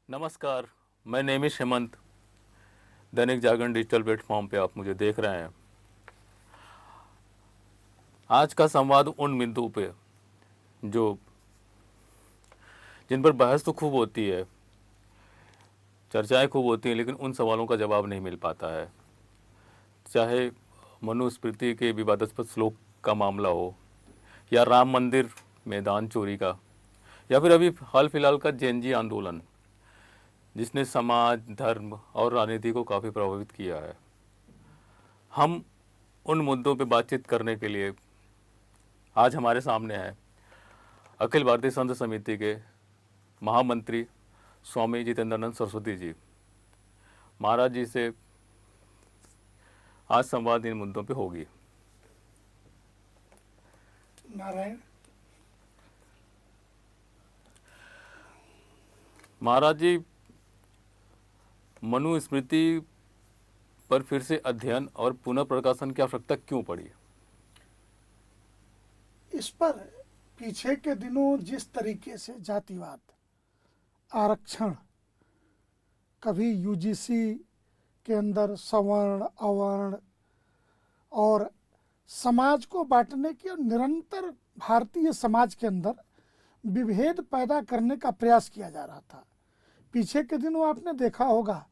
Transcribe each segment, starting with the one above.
नमस्कार, मैं Nemish Hemant. Dainik Jagran digital platform पे आप मुझे देख रहे हैं। आज का संवाद उन बिंदु पे जो जिन पर बहस तो खूब होती है, चर्चाएं खूब होती हैं, लेकिन उन सवालों का जवाब नहीं मिल पाता है। चाहे मनुस्मृति के विवादास्पद श्लोक का मामला हो, या राम मंदिर में दान चोरी का, या फिर अभी हाल फिलहाल का जेएनजी आंदोलन, जिसने समाज, धर्म और राजनीति को काफ़ी प्रभावित किया है। हम उन मुद्दों पे बातचीत करने के लिए आज हमारे सामने है अखिल भारतीय संत समिति के महामंत्री स्वामी जितेंद्रानंद सरस्वती जी। महाराज जी से आज संवाद इन मुद्दों पे होगी। नारायण। महाराज जी, मनुस्मृति पर फिर से अध्ययन और पुनः प्रकाशन की आवश्यकता क्यों पड़ी? इस पर पीछे के दिनों जिस तरीके से जातिवाद, आरक्षण, कभी यूजीसी के अंदर सवर्ण, अवर्ण और समाज को बांटने की और निरंतर भारतीय समाज के अंदर विभेद पैदा करने का प्रयास किया जा रहा था। पीछे के दिनों आपने देखा होगा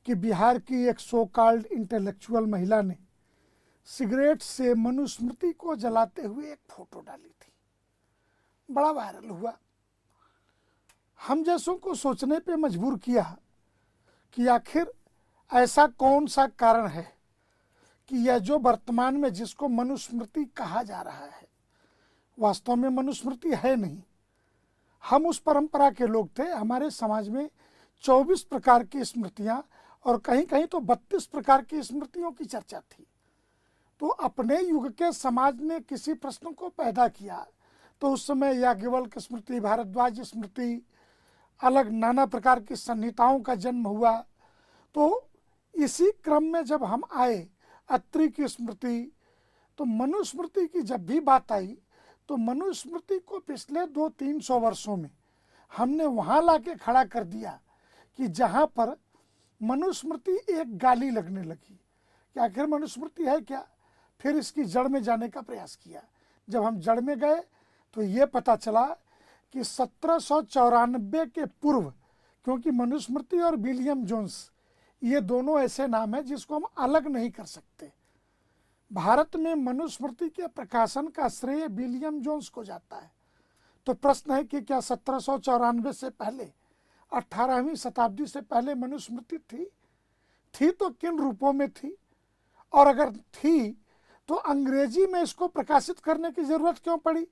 कि बिहार की एक सो कॉल्ड इंटेलेक्चुअल महिला ने सिगरेट से मनुस्मृति को जलाते हुए एक फोटो डाली थी, बड़ा वायरल हुआ। हम जैसों को सोचने पे मजबूर किया कि आखिर ऐसा कौन सा कारण है कि यह जो वर्तमान में जिसको मनुस्मृति कहा जा रहा है, वास्तव में मनुस्मृति है नहीं। हम उस परंपरा के लोग थे। हमारे समाज में 24 प्रकार की स्मृतियां और कहीं कहीं तो 32 प्रकार की स्मृतियों की चर्चा थी। तो अपने युग के समाज ने किसी प्रश्न को पैदा किया तो उस समय याज्ञवल्क्य स्मृति, भारद्वाज स्मृति, अलग नाना प्रकार की संहिताओं का जन्म हुआ। तो इसी क्रम में जब हम आए अत्रि की स्मृति, तो मनुस्मृति की जब भी बात आई तो मनुस्मृति को पिछले 200-300 वर्षों में हमने वहाँ लाके खड़ा कर दिया कि जहाँ पर मनुस्मृति एक गाली लगने लगी कि आखिर मनुस्मृति है क्या। फिर इसकी जड़ में जाने का प्रयास किया। जब हम जड़ में गए तो ये पता चला कि 1794 के पूर्व, क्योंकि मनुस्मृति और विलियम जोन्स ये दोनों ऐसे नाम हैं जिसको हम अलग नहीं कर सकते। भारत में मनुस्मृति के प्रकाशन का श्रेय विलियम जोन्स को जाता है। तो प्रश्न है कि क्या 1794 से पहले, 18वीं शताब्दी से पहले मनुस्मृति थी तो किन रूपों में थी, और अगर थी तो अंग्रेजी में इसको प्रकाशित करने की जरूरत क्यों पड़ी।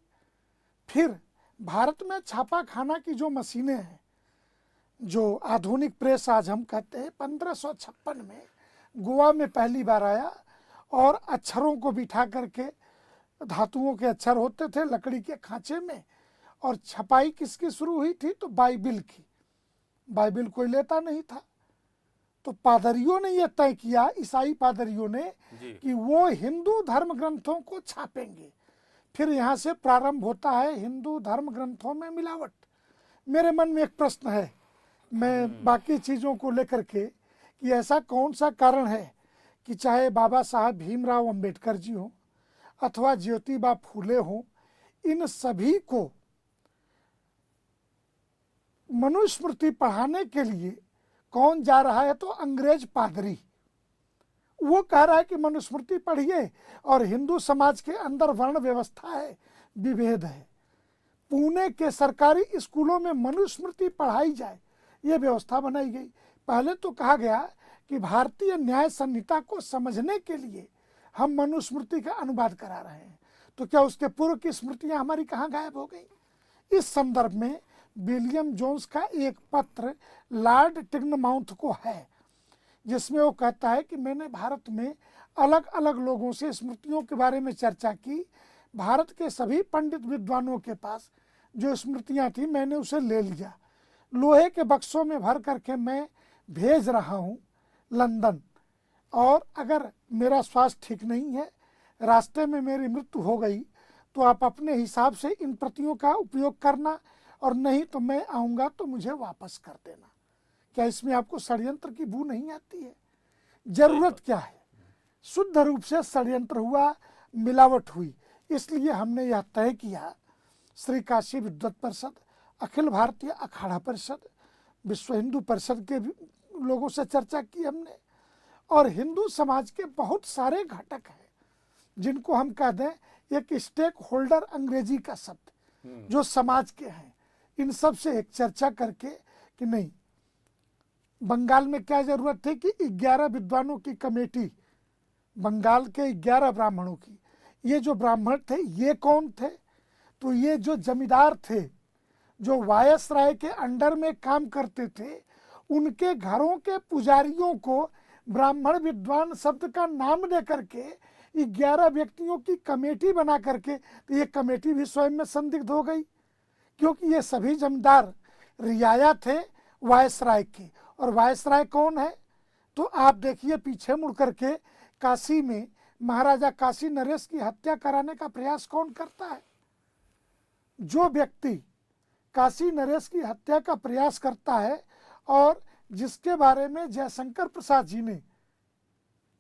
फिर भारत में छापा खाना की जो मशीनें हैं, जो आधुनिक प्रेस आज हम कहते हैं, 1556 में गोवा में पहली बार आया और अक्षरों को बिठा करके, धातुओं के अक्षर होते थे लकड़ी के खांचे में, और छपाई किसकी शुरू हुई थी तो बाइबिल की। बाइबिल कोई लेता नहीं था, तो पादरियों ने यह तय किया, ईसाई पादरियों ने, कि वो हिंदू धर्म ग्रंथों को छापेंगे। फिर यहाँ से प्रारंभ होता है हिंदू धर्म ग्रंथों में मिलावट। मेरे मन में एक प्रश्न है, मैं बाकी चीज़ों को लेकर के, कि ऐसा कौन सा कारण है कि चाहे बाबा साहब भीमराव अंबेडकर जी हों अथवा ज्योतिबा फूले हों, इन सभी को मनुस्मृति पढ़ाने के लिए कौन जा रहा है तो अंग्रेज पादरी। वो कह रहा है कि मनुस्मृति पढ़िए, और हिंदू समाज के अंदर वर्ण व्यवस्था है, विभेद है। पुणे के सरकारी स्कूलों में मनुस्मृति पढ़ाई जाए, ये व्यवस्था बनाई गई। पहले तो कहा गया कि भारतीय न्याय संहिता को समझने के लिए हम मनुस्मृति का अनुवाद करा रहे हैं, तो क्या उसके पूर्व की स्मृतियां हमारी कहाँ गायब हो गई। इस संदर्भ में विलियम जोन्स का एक पत्र लॉर्ड टिग्नमाउथ को है, जिसमें वो कहता है कि मैंने भारत में अलग अलग लोगों से स्मृतियों के बारे में चर्चा की। भारत के सभी पंडित विद्वानों के पास जो स्मृतियां थी मैंने उसे ले लिया, लोहे के बक्सों में भर करके मैं भेज रहा हूँ लंदन, और अगर मेरा स्वास्थ्य ठीक नहीं है, रास्ते में मेरी मृत्यु हो गई, तो आप अपने हिसाब से इन प्रतियों का उपयोग करना, और नहीं तो मैं आऊँगा तो मुझे वापस कर देना। क्या इसमें आपको षड्यंत्र की बू नहीं आती है? जरूरत क्या है? शुद्ध रूप से षड्यंत्र हुआ, मिलावट हुई। इसलिए हमने यह तय किया, श्री काशी विद्वत परिषद, अखिल भारतीय अखाड़ा परिषद, विश्व हिंदू परिषद के लोगों से चर्चा की हमने, और हिंदू समाज के बहुत सारे घटक हैं जिनको हम कह दें एक स्टेक होल्डर, अंग्रेजी का शब्द, जो समाज के हैं, इन सब से एक चर्चा करके कि नहीं, बंगाल में क्या जरूरत थी कि 11 विद्वानों की कमेटी, बंगाल के 11 ब्राह्मणों की। ये जो ब्राह्मण थे ये कौन थे? तो ये जो जमींदार थे, जो वायसराय के अंडर में काम करते थे, उनके घरों के पुजारियों को ब्राह्मण विद्वान शब्द का नाम दे करके 11 व्यक्तियों की कमेटी बना करके, तो ये कमेटी भी स्वयं में संदिग्ध हो गई, क्योंकि ये सभी जमींदार रियाया थे वायसराय के। और वायसराय कौन है? तो आप देखिए पीछे मुड़ करके, काशी में महाराजा काशी नरेश की हत्या कराने का प्रयास कौन करता है? जो व्यक्ति काशी नरेश की हत्या का प्रयास करता है और जिसके बारे में जयशंकर प्रसाद जी ने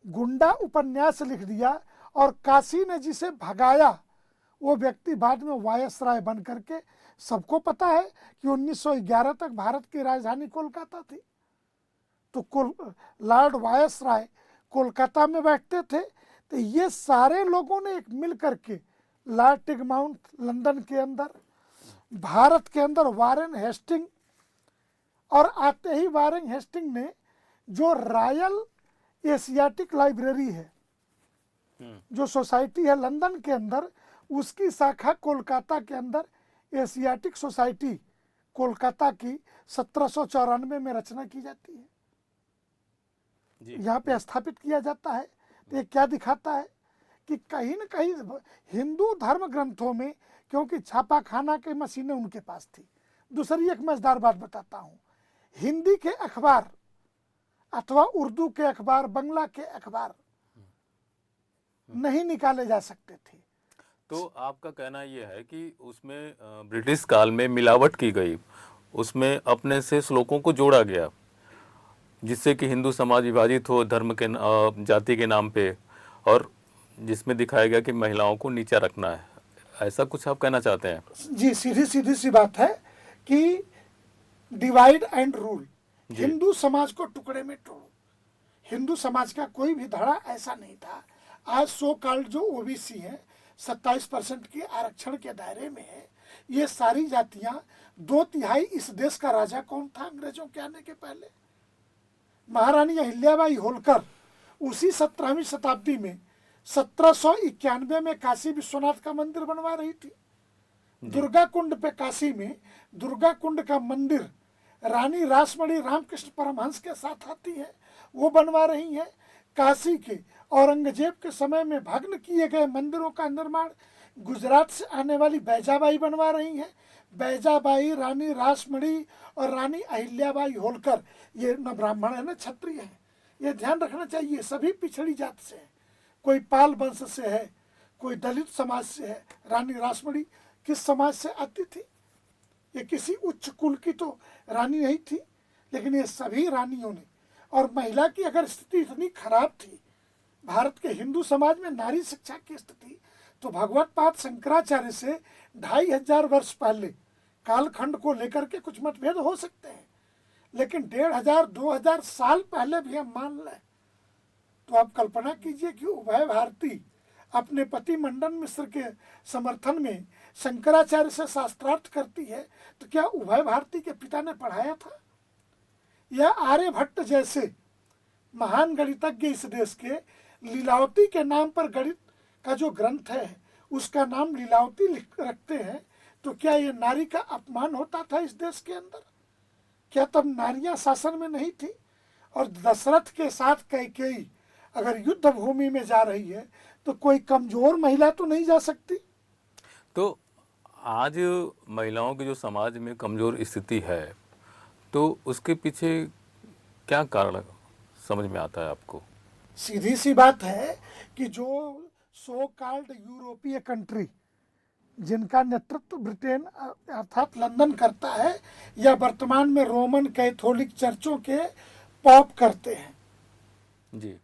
गुंडा उपन्यास लिख दिया और काशी ने जिसे भगाया, वो व्यक्ति बाद में वायसराय बन करके, सबको पता है कि 1911 तक भारत की राजधानी कोलकाता थी, तो लॉर्ड वायसराय कोलकाता में बैठते थे। तो ये सारे लोगों ने एक मिल करके लॉर्ड टिगमाउंट लंदन के अंदर, भारत के अंदर वारेन हेस्टिंग, और आते ही वारेन हेस्टिंग ने जो रॉयल एशियाटिक लाइब्रेरी है, जो सोसाइटी है लंदन के अंदर, उसकी शाखा कोलकाता के अंदर, एशियाटिक सोसाइटी कोलकाता की 1794 में रचना की जाती है, यहाँ पे स्थापित किया जाता है। तो ये क्या दिखाता है कि कहीं न कहीं हिंदू धर्म ग्रंथों में, क्योंकि छापा खाना की मशीनें उनके पास थी। दूसरी एक मजेदार बात बताता हूँ, हिंदी के अखबार अथवा उर्दू के अखबार, बंगला के अखबार नहीं निकाले जा सकते थे। तो आपका कहना यह है कि उसमें ब्रिटिश काल में मिलावट की गई, उसमें अपने से श्लोकों को जोड़ा गया, जिससे कि हिंदू समाज विभाजित हो धर्म के जाति के नाम पे, और जिसमें दिखाया गया कि महिलाओं को नीचा रखना है। ऐसा कुछ आप कहना चाहते हैं? जी, सीधी सी बात है कि डिवाइड एंड रूल, हिंदू समाज को टुकड़े में तोड़ो। हिंदू समाज का कोई भी धड़ा ऐसा नहीं था। आज सो कॉल्ड जो ओबीसी है, 27% के आरक्षण के दायरे में है। ये सारी जातियां, 2/3 इस देश का राजा कौन था अंग्रेजों के आने के पहले? महारानी अहिल्याबाई होलकर उसी 17वीं शताब्दी में 1791 में काशी विश्वनाथ का मंदिर बनवा रही थी। दुर्गा कुंड पे काशी में दुर्गा कुंड का मंदिर रानी रासमणी रामकृष्ण परमहंस के साथ आती है, वो बनवा रही है। काशी के औरंगजेब के समय में भग्न किए गए मंदिरों का निर्माण गुजरात से आने वाली बैजाबाई बनवा रही हैं। बैजाबाई, रानी रासमणी और रानी अहिल्याबाई होलकर, ये न ब्राह्मण है न क्षत्रिय है। ये ध्यान रखना चाहिए, सभी पिछड़ी जात से है। कोई पाल वंश से है, कोई दलित समाज से है। रानी रासमणी किस समाज से आती थी? ये किसी उच्च कुल की तो रानी नहीं थी, लेकिन ये सभी रानियों ने, और महिला की अगर स्थिति इतनी खराब थी भारत के हिंदू समाज में नारी शिक्षा की स्थिति, तो भगवत पाद शंकराचार्य से 2500 वर्ष पहले कालखंड को लेकर के कुछ मतभेद हो सकते हैं, लेकिन 1500-2000 साल पहले भी हम मान लें तो आप कल्पना कीजिए कि उभय भारती अपने पति मंडन मिश्र के समर्थन में शंकराचार्य से शास्त्रार्थ करती है, तो क्या उभय भारती के पिता ने पढ़ाया था? या आर्यभट्ट जैसे महान गणितज्ञ इस देश के लीलावती के नाम पर गणित का जो ग्रंथ है उसका नाम लीलावती रखते हैं, तो क्या ये नारी का अपमान होता था इस देश के अंदर? क्या तब नारियां शासन में नहीं थी? और दशरथ के साथ कैकेयी अगर युद्ध भूमि में जा रही है तो कोई कमजोर महिला तो नहीं जा सकती। तो आज महिलाओं की जो समाज में कमजोर स्थिति है, तो उसके पीछे क्या कारण समझ में आता है आपको? सीधी सी बात है कि जो सो कॉल्ड यूरोपीय कंट्री, जिनका नेतृत्व ब्रिटेन अर्थात लंदन करता है, या वर्तमान में रोमन कैथोलिक चर्चों के पॉप करते हैं। जी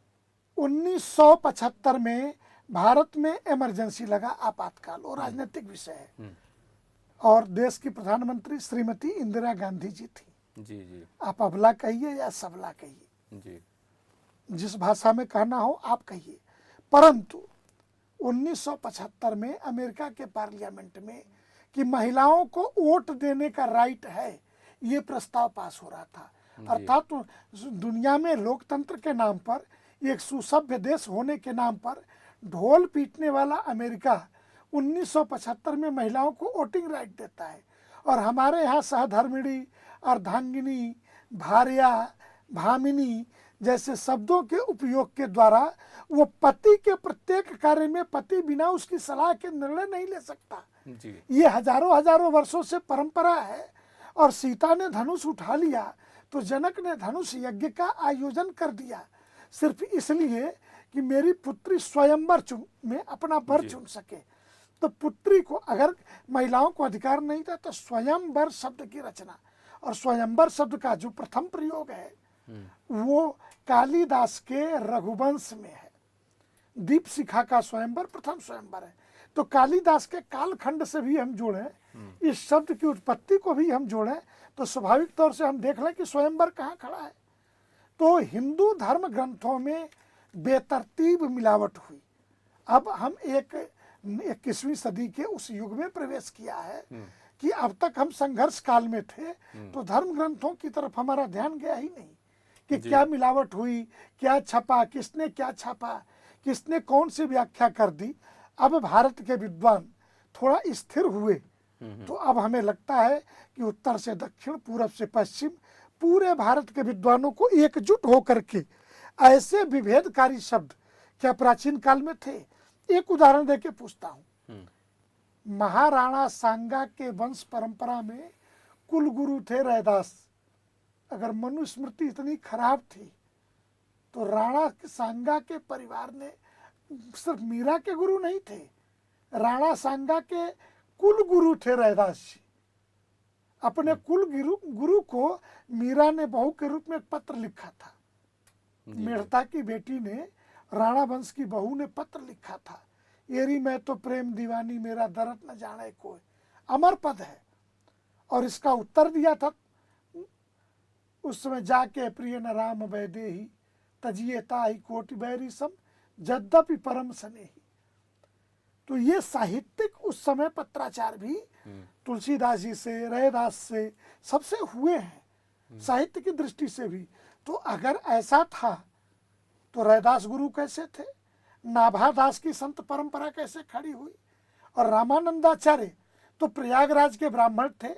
1975 में भारत में इमरजेंसी लगा, आपातकाल, और राजनीतिक विषय है, और देश की प्रधानमंत्री श्रीमती इंदिरा गांधी जी थी। जी आप अबला कहिए या सबला कहिए, जी जिस भाषा में कहना हो आप कहिए, परंतु 1975 में अमेरिका के पार्लियामेंट में कि महिलाओं को वोट देने का राइट है, ये प्रस्ताव पास हो रहा था। अर्थात दुनिया में लोकतंत्र के नाम पर, एक सुसभ्य देश होने के नाम पर ढोल पीटने वाला अमेरिका 1975 में महिलाओं को वोटिंग राइट देता है। और हमारे यहाँ सहधर्मिणी, अर्धांगिनी, भार्या, भामिनी जैसे शब्दों के उपयोग के द्वारा वो पति के प्रत्येक कार्य में पति बिना उसकी सलाह के निर्णय नहीं ले सकता। जी ये हजारों वर्षों से परंपरा है। और सीता ने धनुष उठा लिया तो जनक ने धनुष यज्ञ का आयोजन कर दिया, सिर्फ इसलिए कि मेरी पुत्री स्वयंवर में अपना वर चुन सके। तो पुत्री को अगर महिलाओं को अधिकार नहीं था तो स्वयंवर शब्द की रचना, और स्वयंवर शब्द का जो प्रथम प्रयोग है वो कालिदास के रघुवंश में है। दीप शिखा का स्वयंवर प्रथम स्वयंवर है। तो कालिदास के कालखंड से भी हम जोड़ें, इस शब्द की उत्पत्ति को भी हम जोड़ें, तो स्वाभाविक तौर से हम देख लें कि स्वयंवर कहाँ खड़ा है। तो हिंदू धर्म ग्रंथों में बेतरतीब मिलावट हुई। अब हम 21वीं सदी के उस युग में प्रवेश किया है कि अब तक हम संघर्ष काल में थे, तो धर्म ग्रंथों की तरफ हमारा ध्यान गया ही नहीं कि क्या मिलावट हुई, क्या छपा, किसने क्या छापा, किसने कौन सी व्याख्या कर दी। अब भारत के विद्वान थोड़ा स्थिर हुए, तो अब हमें लगता है कि उत्तर से दक्षिण, पूरब से पश्चिम, पूरे भारत के विद्वानों को एकजुट होकर के ऐसे विभेदकारी शब्द क्या प्राचीन काल में थे। एक उदाहरण देके पूछता हूँ, महाराणा सांगा के वंश परंपरा में कुल गुरु थे रैदास। अगर मनुस्मृति इतनी खराब थी तो राणा सांगा के परिवार ने सिर्फ मीरा के गुरु नहीं थे, राणा सांगा के कुल गुरु थे रैदास जी। अपने कुल गुरु को मीरा ने बहू के रूप में एक पत्र लिखा था। मेड़ता की बेटी ने राणा वंश की बहू ने पत्र लिखा था, एरी मैं तो प्रेम दीवानी, मेरा दर्द न जाने कोई, अमर पद है। और इसका उत्तर दिया था, उस समय जाके प्रिय न राम वैदेही, तजिए ताही कोटि बैरी सम, यद्यपि परम स्नेही। तो ये साहित्यिक उस समय पत्राचार भी तुलसीदास जी से, रैदास से, सबसे हुए हैं, साहित्य की दृष्टि से भी। तो अगर ऐसा था तो रैदास गुरु कैसे थे, नाभादास की संत परंपरा कैसे खड़ी हुई, और रामानंदाचार्य तो प्रयागराज के ब्राह्मण थे,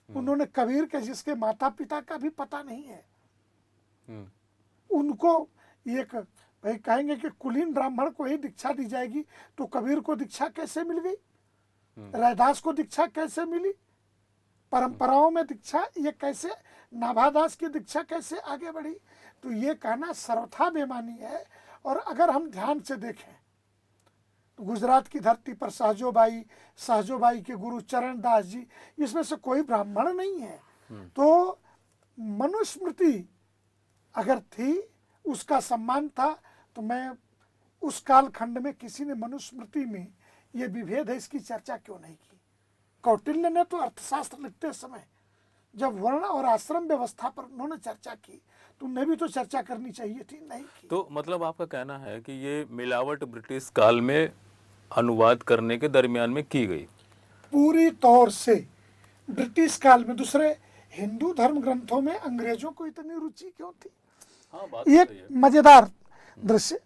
उन्होंने कबीर के जिसके माता पिता का भी पता नहीं है, उनको एक भाई कहेंगे कि कुलीन ब्राह्मण को ही दीक्षा दी जाएगी, तो कबीर को दीक्षा कैसे मिल गई, रैदास को दीक्षा कैसे मिली, परंपराओं में दीक्षा ये कैसे, नाभादास की दीक्षा कैसे आगे बढ़ी। तो ये कहना सर्वथा बेमानी है। और अगर हम ध्यान से देखें तो गुजरात की धरती पर सहजोबाई के गुरु चरणदास जी, इसमें से कोई ब्राह्मण नहीं है। तो मनुस्मृति अगर थी, उसका सम्मान था, तो मैं उस कालखंड में किसी ने मनुस्मृति में ये विभेद है इसकी चर्चा क्यों नहीं की। कौटिल्य ने तो अर्थशास्त्र लिखते समय जब वर्ण और आश्रम व्यवस्था पर उन्होंने चर्चा की, तो उन्हें भी तो चर्चा करनी चाहिए थी, नहीं की। तो मतलब आपका कहना है कि ये मिलावट ब्रिटिश काल में अनुवाद करने के दरमियान में की गई पूरी तौर से। ब्रिटिश काल में दूसरे हिंदू धर्म ग्रंथों में अंग्रेजों को इतनी रुचि क्यों थी। हाँ, बात एक मजेदार दृश्य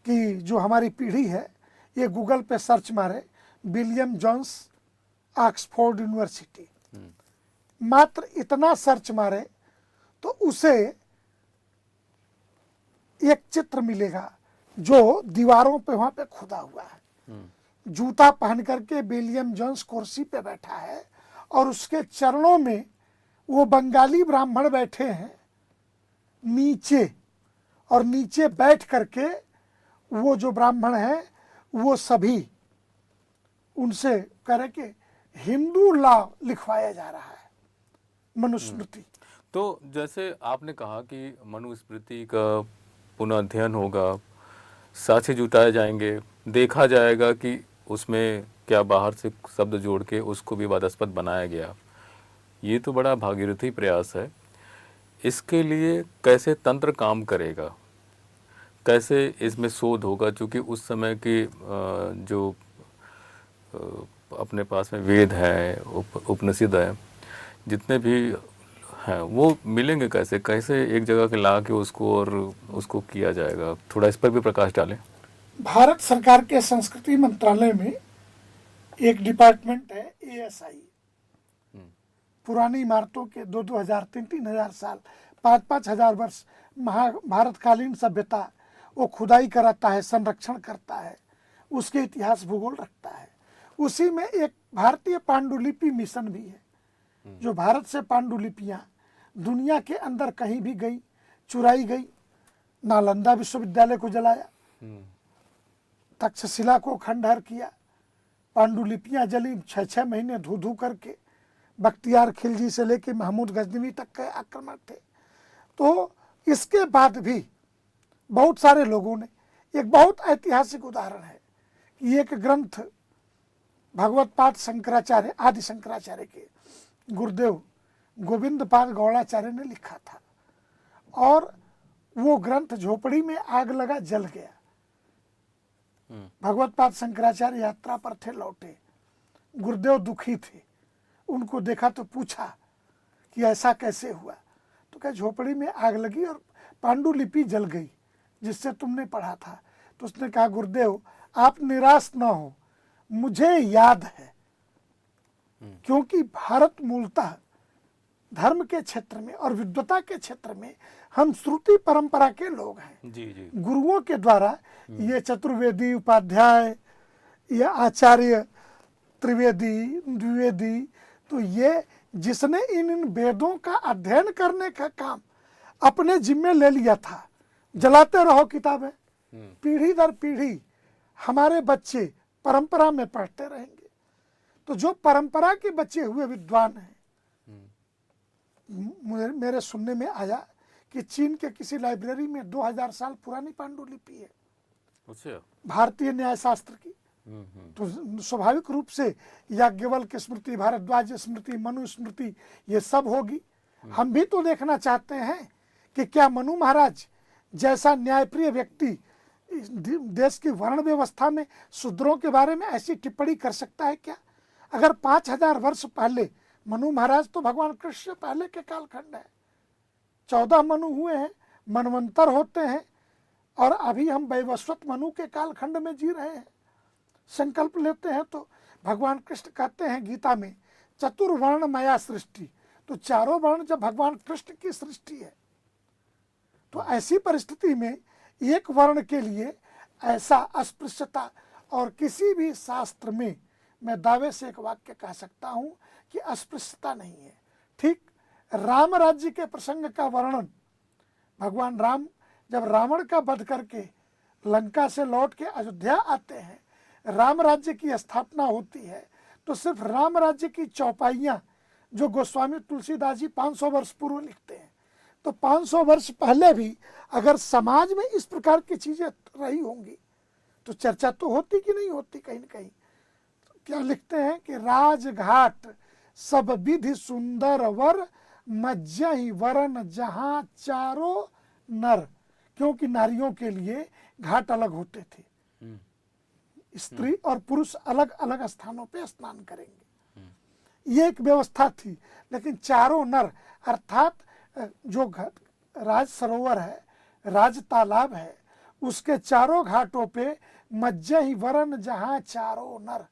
कि जो हमारी पीढ़ी है, ये गूगल पे सर्च मारे, विलियम जोन्स ऑक्सफोर्ड यूनिवर्सिटी, मात्र इतना सर्च मारे तो उसे एक चित्र मिलेगा जो दीवारों पे वहां पे खुदा हुआ है। जूता पहन करके विलियम जोन्स कुर्सी पे बैठा है और उसके चरणों में वो बंगाली ब्राह्मण बैठे हैं नीचे, और नीचे बैठ करके वो जो ब्राह्मण हैं वो सभी उनसे कह रहे कि हिंदू लॉ लिखवाया जा रहा है, मनुस्मृति। तो जैसे आपने कहा कि मनुस्मृति का पुनः अध्ययन होगा, साक्ष्य जुटाए जाएंगे, देखा जाएगा कि उसमें क्या बाहर से शब्द जोड़ के उसको विवादास्पद बनाया गया। ये तो बड़ा भागीरथी प्रयास है। इसके लिए कैसे तंत्र काम करेगा, कैसे इसमें शोध होगा, क्योंकि उस समय की जो अपने पास में वेद है, उपनिषद है, जितने भी हैं वो मिलेंगे कैसे, कैसे एक जगह के ला के उसको और उसको किया जाएगा? थोड़ा इस पर भी प्रकाश डालें। भारत सरकार के संस्कृति मंत्रालय में एक डिपार्टमेंट है ASI, पुरानी इमारतों के 2000 3000 साल 5000 वर्ष भारतकालीन सभ्यता वो खुदाई कराता है, संरक्षण करता है, उसके इतिहास भूगोल रखता है। उसी में एक भारतीय पांडुलिपि मिशन भी है, जो भारत से पांडुलिपियां दुनिया के अंदर कहीं भी गई, चुराई गई। नालंदा विश्वविद्यालय को जलाया, तक्षशिला को खंडहर किया, पांडुलिपियां जली 6-6 महीने धू धू करके। बख्तियार खिलजी से लेके महमूद गजनवी तक के आक्रमण थे। तो इसके बाद भी बहुत सारे लोगों ने, एक बहुत ऐतिहासिक उदाहरण है कि एक ग्रंथ भगवत पाद शंकराचार्य, आदि शंकराचार्य के गुरुदेव गोविंद पाद गौड़ाचार्य ने लिखा था, और वो ग्रंथ झोपड़ी में आग लगा, जल गया। भगवत पाद शंकराचार्य यात्रा पर थे, लौटे, गुरुदेव दुखी थे, उनको देखा तो पूछा कि ऐसा कैसे हुआ? तो क्या झोपड़ी में आग लगी और पांडुलिपि जल गई जिससे तुमने पढ़ा था। तो उसने कहा, गुरुदेव आप निराश ना हो, मुझे याद है, क्योंकि भारत मूलतः धर्म के क्षेत्र में और विद्वता के क्षेत्र में हम श्रुति परंपरा के लोग हैं। जी जी। गुरुओं के द्वारा ये चतुर्वेदी, उपाध्याय, ये आचार्य, त्रिवेदी, द्विवेदी, तो ये जिसने इन वेदों का अध्ययन करने का काम अपने जिम्मे ले लिया था, जलाते रहो किताबें, पीढ़ी दर पीढ़ी हमारे बच्चे परंपरा में पढ़ते रहेंगे। तो जो परंपरा के बचे हुए विद्वान हैं, मेरे सुनने में आया कि चीन के किसी लाइब्रेरी में 2000 साल पुरानी पांडुलिपि है, अच्छा, भारतीय न्याय शास्त्र की। तो स्वाभाविक रूप से याज्ञवल्क्य स्मृति, भारद्वाज स्मृति, मनु स्मृति, ये सब होगी। हम भी तो देखना चाहते हैं कि क्या मनु महाराज जैसा न्यायप्रिय व्यक्ति देश की वर्ण व्यवस्था में शूद्रों के बारे में ऐसी टिप्पणी कर सकता है क्या? अगर 5000 वर्ष पहले, मनु महाराज तो भगवान कृष्ण से पहले के कालखंड है, 14 मनु हुए हैं, मनवंतर होते हैं, और अभी हम वैवस्वत मनु के कालखंड में जी रहे हैं। संकल्प लेते हैं तो भगवान कृष्ण कहते हैं गीता में, चतुर्वर्ण मया सृष्टि। तो चारों वर्ण जब भगवान कृष्ण की सृष्टि है, तो ऐसी परिस्थिति में एक वर्ण के लिए ऐसा अस्पृश्यता, और किसी भी शास्त्र में मैं दावे से एक वाक्य कह सकता हूं कि अस्पृश्यता नहीं है। ठीक राम राज्य के प्रसंग का वर्णन, भगवान राम जब रावण का वध करके लंका से लौट के अयोध्या आते हैं, राम राज्य की स्थापना होती है, तो सिर्फ राम राज्य की चौपाइयाँ जो गोस्वामी तुलसीदास जी 500 वर्ष पूर्व लिखते हैं, तो 500 वर्ष पहले भी अगर समाज में इस प्रकार की चीजें रही होंगी तो चर्चा तो होती कि नहीं होती कहीं न कहीं। तो क्या लिखते हैं कि राजघाट सब विधि सुंदर वर, मज्जहि वरन जहां चारों नर। क्योंकि नारियों के लिए घाट अलग होते थे, स्त्री और पुरुष अलग अलग स्थानों पे स्नान करेंगे, ये एक व्यवस्था थी। लेकिन चारों नर अर्थात जो राज सरोवर है, राज तालाब है, उसके चारों घाटों पे मज्जहि वरन जहां चारों नर।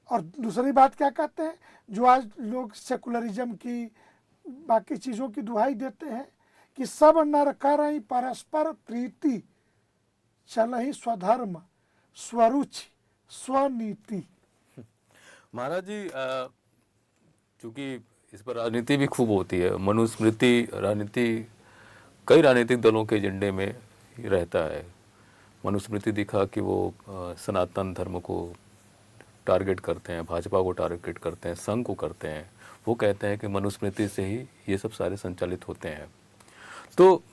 और दूसरी बात क्या कहते हैं, जो आज लोग सेकुलरिज्म की, बाकी चीजों की दुहाई देते हैं कि सब नर करई परस्पर प्रीति, चलहि स्वधर्म स्वरुचि स्वनीति। महाराज जी, चूंकि इस पर राजनीति भी खूब होती है, मनुस्मृति राजनीति कई राजनीतिक दलों के एजेंडे में रहता है। मनुस्मृति दिखा कि वो सनातन धर्म को टारगेट करते हैं, भाजपा को टारगेट करते हैं, संघ को करते हैं। वो कहते हैं कि मनुस्मृति से ही ये सब सारे संचालित होते हैं। तो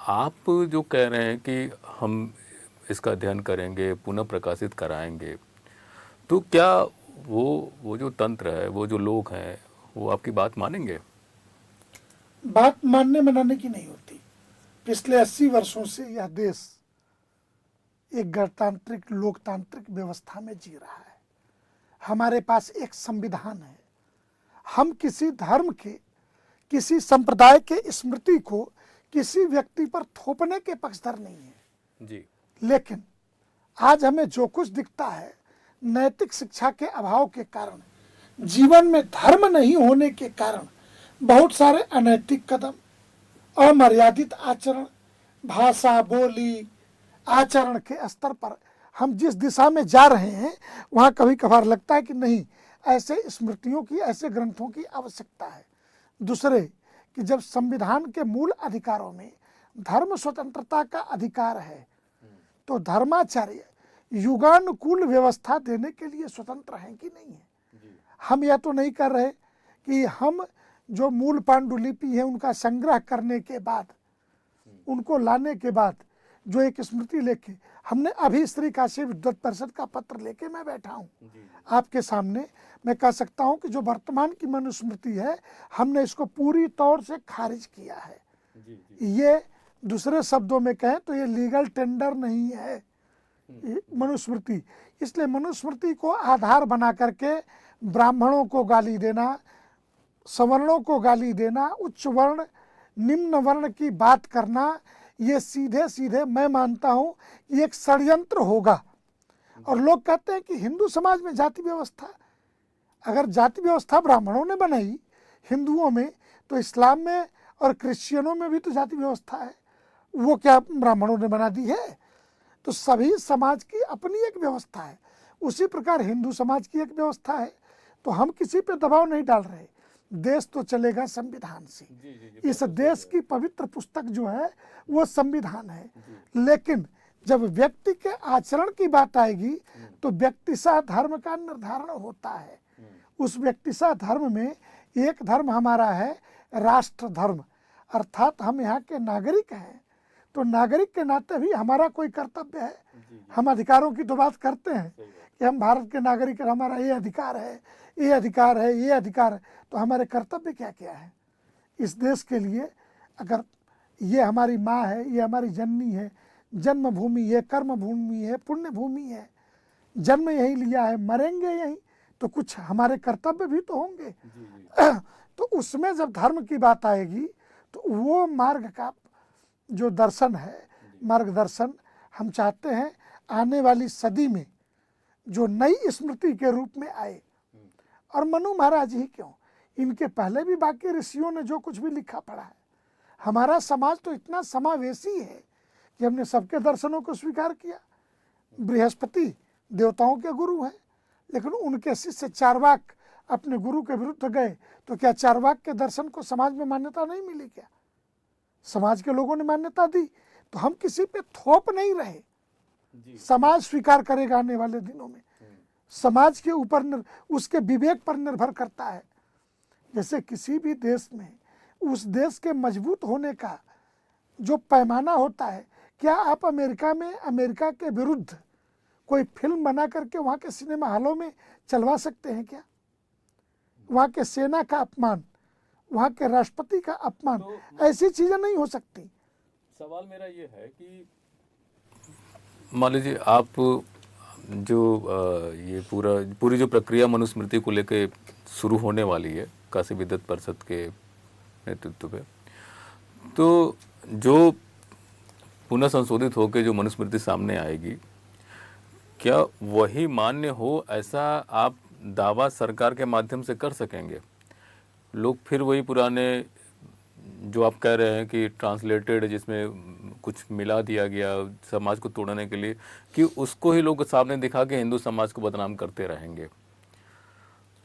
आप जो कह रहे हैं कि हम इसका अध्ययन करेंगे, पुनः प्रकाशित कराएंगे, तो क्या वो जो तंत्र है, वो जो लोग हैं, वो आपकी बात मानेंगे? बात मानने मनाने की नहीं होती। पिछले 80 वर्षों से यह देश एक गणतांत्रिक लोकतांत्रिक व्यवस्था में जी रहा है। हमारे पास एक संविधान है। हम किसी धर्म के, किसी संप्रदाय के स्मृति को किसी व्यक्ति पर थोपने के पक्षधर नहीं है जी। लेकिन आज हमें जो कुछ दिखता है, नैतिक शिक्षा के अभाव के कारण, जीवन में धर्म नहीं होने के कारण बहुत सारे अनैतिक कदम, अमर्यादित आचरण, भाषा, बोली, आचरण के स्तर पर हम जिस दिशा में जा रहे हैं, वहाँ कभी कभार लगता है कि नहीं, ऐसे स्मृतियों की, ऐसे ग्रंथों की आवश्यकता है। दूसरे कि जब संविधान के मूल अधिकारों में धर्म स्वतंत्रता का अधिकार है, तो धर्माचार्य युगानुकूल व्यवस्था देने के लिए स्वतंत्र हैं कि नहीं है। हम यह तो नहीं कर रहे कि हम जो मूल पांडुलिपि है उनका संग्रह करने के बाद, उनको लाने के बाद जो एक स्मृति लेके, हमने अभी श्री काशी विद्वत परिषद का पत्र लेके मैं बैठा हूँ आपके सामने। मैं कह सकता हूँ कि जो वर्तमान की मनुस्मृति है, हमने इसको पूरी तौर से खारिज किया है। ये दूसरे शब्दों में कहें तो ये लीगल टेंडर नहीं है मनुस्मृति। इसलिए मनुस्मृति को आधार बना करके ब्राह्मणों को गाली देना, सवर्णों को गाली देना, उच्च वर्ण निम्न वर्ण की बात करना, ये सीधे सीधे मैं मानता हूँ कि एक षड्यंत्र होगा। और लोग कहते हैं कि हिंदू समाज में जाति व्यवस्था, अगर जाति व्यवस्था ब्राह्मणों ने बनाई हिंदुओं में, तो इस्लाम में और क्रिश्चियनों में भी तो जाति व्यवस्था है। वो क्या ब्राह्मणों ने बना दी है? तो सभी समाज की अपनी एक व्यवस्था है। उसी प्रकार हिंदू समाज की एक व्यवस्था है। तो हम किसी पे दबाव नहीं डाल रहे। देश तो चलेगा संविधान से। इस देश की पवित्र पुस्तक जो है वो संविधान है। लेकिन जब व्यक्ति के आचरण की बात आएगी तो व्यक्तिशः धर्म का निर्धारण होता है। उस व्यक्तिशः धर्म में एक धर्म हमारा है राष्ट्र धर्म, अर्थात हम यहाँ के नागरिक हैं। तो नागरिक के नाते भी हमारा कोई कर्तव्य है। हम अधिकारों की तो बात करते हैं कि हम भारत के नागरिक हैं, हमारा ये अधिकार है, ये अधिकार है, ये अधिकार है। तो हमारे कर्तव्य क्या क्या है इस देश के लिए? अगर ये हमारी माँ है, ये हमारी जननी है, जन्मभूमि है, कर्म भूमि है, पुण्य भूमि है, जन्म यही लिया है, मरेंगे यहीं, तो कुछ हमारे कर्तव्य भी तो होंगे। तो उसमें जब धर्म की बात आएगी तो वो मार्ग का जो दर्शन है, मार्गदर्शन हम चाहते हैं आने वाली सदी में जो नई स्मृति के रूप में आए। और मनु महाराज ही क्यों, इनके पहले भी बाकी ऋषियों ने जो कुछ भी लिखा पढ़ा है। हमारा समाज तो इतना समावेशी है कि हमने सबके दर्शनों को स्वीकार किया। बृहस्पति देवताओं के गुरु हैं, लेकिन उनके शिष्य चारवाक अपने गुरु के विरुद्ध गए, तो क्या चारवाक के दर्शन को समाज में मान्यता नहीं मिली? क्या समाज के लोगों ने मान्यता दी? तो हम किसी पे थोप नहीं रहे। समाज स्वीकार करेगा आने वाले दिनों में। समाज के ऊपर उसके विवेक पर निर्भर करता है। जैसे किसी भी देश में उस देश के मजबूत होने का जो पैमाना होता है, क्या आप अमेरिका में अमेरिका के विरुद्ध कोई फिल्म बना करके वहाँ के सिनेमा हॉलों में चलवा सकते हैं क्या? वहाँ के सेना का अपमान, वहाँ के राष्ट्रपति का अपमान, ऐसी चीजें नहीं हो सकती। सवाल मेरा ये है कि मान लीजिए आप जो ये पूरी जो प्रक्रिया मनुस्मृति को लेके शुरू होने वाली है काशी विद्वत परिषद के नेतृत्व पे, तो जो पुनः संशोधित होकर जो मनुस्मृति सामने आएगी, क्या वही मान्य हो, ऐसा आप दावा सरकार के माध्यम से कर सकेंगे? लोग फिर वही पुराने जो आप कह रहे हैं कि ट्रांसलेटेड, जिसमें कुछ मिला दिया गया समाज को तोड़ने के लिए, कि उसको ही लोग सामने दिखा के हिंदू समाज को बदनाम करते रहेंगे?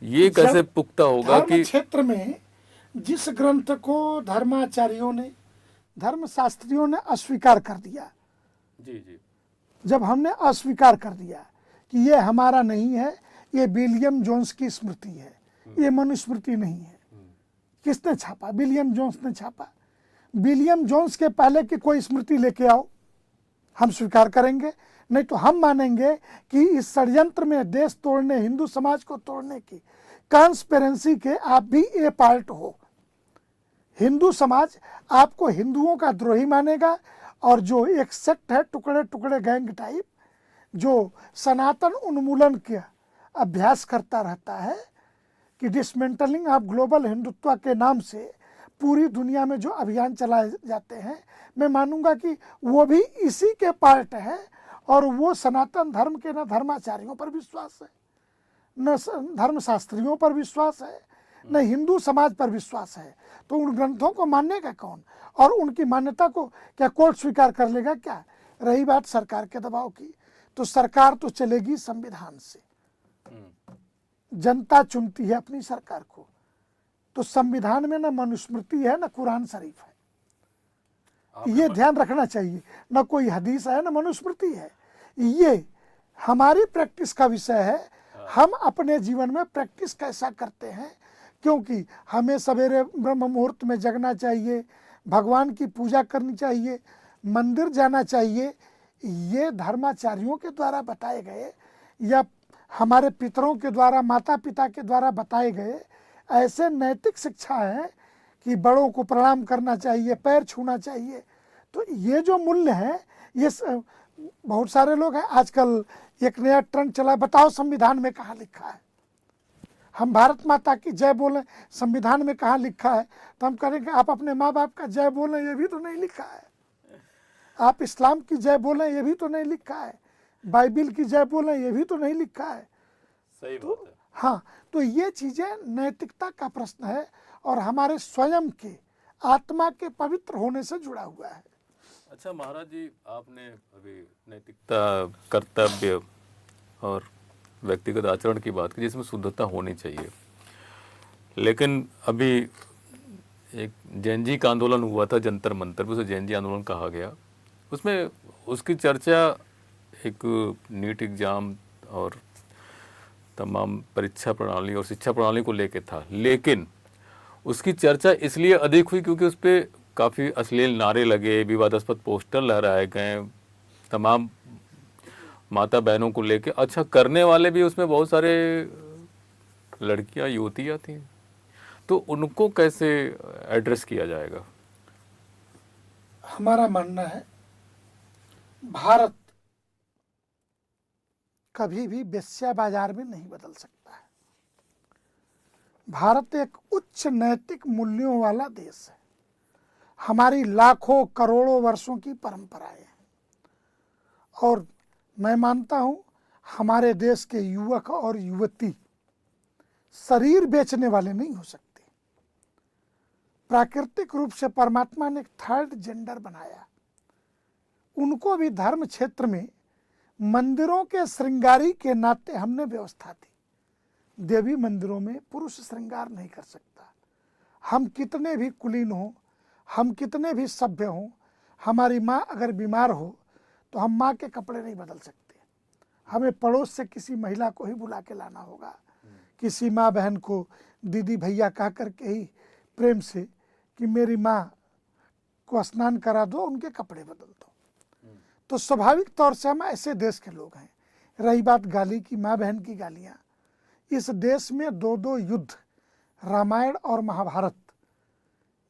ये कैसे पुख्ता होगा कि क्षेत्र में जिस ग्रंथ को धर्माचार्यों ने, धर्मशास्त्रियों ने अस्वीकार कर दिया, जी, जब हमने अस्वीकार कर दिया कि ये हमारा नहीं है, ये विलियम जोन्स की स्मृति है, ये मनुस्मृति नहीं है। किसने छापा? विलियम जोन्स ने छापा। विलियम जोन्स के पहले की कोई स्मृति लेके आओ, हम स्वीकार करेंगे, नहीं तो हम मानेंगे कि इस षड्यंत्र में देश तोड़ने, हिंदू समाज को तोड़ने की कॉन्स्पिरेंसी के आप भी ए पार्ट हो। हिंदू समाज आपको हिंदुओं का द्रोही मानेगा, और जो एक सेक्ट है टुकड़े टुकड़े गैंग टाइप, जो सनातन उन्मूलन का अभ्यास करता रहता है कि डिसमेंटलिंग ऑफ ग्लोबल हिंदुत्व के नाम से पूरी दुनिया में जो अभियान चलाए जाते हैं, मैं मानूंगा कि वो भी इसी के पार्ट है। और वो सनातन धर्म के न धर्माचार्यों पर विश्वास है, न धर्मशास्त्रियों पर विश्वास है, न हिंदू समाज पर विश्वास है। तो उन ग्रंथों को मानेगा कौन? और उनकी मान्यता को क्या कोर्ट स्वीकार कर लेगा क्या? रही बात सरकार के दबाव की, तो सरकार तो चलेगी संविधान से। जनता चुनती है अपनी सरकार को, तो संविधान में न मनुस्मृति है, न कुरान शरीफ है। ये ध्यान रखना चाहिए। न कोई हदीस है, न मनुस्मृति है। ये हमारी प्रैक्टिस का विषय है। हम अपने जीवन में प्रैक्टिस कैसा करते हैं, क्योंकि हमें सवेरे ब्रह्म मुहूर्त में जगना चाहिए, भगवान की पूजा करनी चाहिए, मंदिर जाना चाहिए। ये धर्माचार्यों के द्वारा बताए गए या हमारे पितरों के द्वारा, माता पिता के द्वारा बताए गए ऐसे नैतिक शिक्षा है कि बड़ों को प्रणाम करना चाहिए, पैर छूना चाहिए। तो ये जो मूल्य है, ये बहुत सारे लोग हैं आजकल एक नया ट्रेंड चला, बताओ संविधान में कहाँ लिखा है। हम भारत माता की जय बोलें, संविधान में कहाँ लिखा है? तो हम कहेंगे आप अपने माँ बाप का जय बोलें, ये भी तो नहीं लिखा है। आप इस्लाम की जय बोलें, ये भी तो नहीं लिखा है। बाइबिल की जय बोलें, ये भी तो नहीं लिखा है। सही तो बात है। हाँ, तो ये चीज़ें नैतिकता का प्रश्न है और हमारे स्वयं के आत्मा के पवित्र होने से जुड़ा हुआ है। अच्छा महाराज जी, आपने अभी नैतिकता, कर्तव्य और व्यक्तिगत आचरण की बात की, जिसमें शुद्धता होनी चाहिए। लेकिन अभी एक जैन जी का आंदोलन हुआ था जंतर मंतर पे, उसे जैन जी आंदोलन कहा गया। उसमें उसकी चर्चा एक नीट एग्ज़ाम और तमाम परीक्षा प्रणाली और शिक्षा प्रणाली को लेके था। लेकिन उसकी चर्चा इसलिए अधिक हुई क्योंकि उस पर काफ़ी अश्लील नारे लगे, विवादास्पद पोस्टर लहराए गए, तमाम माता बहनों को लेके। अच्छा, करने वाले भी उसमें बहुत सारे लड़कियां, युवतियां थी। तो उनको कैसे एड्रेस किया जाएगा? हमारा मानना है भारत कभी भी वेश्या बाजार में नहीं बदल सकता है। भारत एक उच्च नैतिक मूल्यों वाला देश है। हमारी लाखों करोड़ों वर्षों की परंपराएं हैं, और मैं मानता हूं हमारे देश के युवक और युवती शरीर बेचने वाले नहीं हो सकते। प्राकृतिक रूप से परमात्मा ने एक थर्ड जेंडर बनाया। उनको भी धर्म क्षेत्र में मंदिरों के श्रृंगारी के नाते हमने व्यवस्था दी। देवी मंदिरों में पुरुष श्रृंगार नहीं कर सकता। हम कितने भी कुलीन हों, हम कितने भी सभ्य हों, हमारी माँ अगर बीमार हो तो हम माँ के कपड़े नहीं बदल सकते। हमें पड़ोस से किसी महिला को ही बुला के लाना होगा, किसी माँ बहन को दीदी भैया कह करके ही प्रेम से कि मेरी माँ को स्नान करा दो, उनके कपड़े बदल दो। तो स्वाभाविक तौर से हम ऐसे देश के लोग हैं। रही बात गाली की, माँ बहन की गालियाँ, इस देश में दो दो युद्ध, रामायण और महाभारत,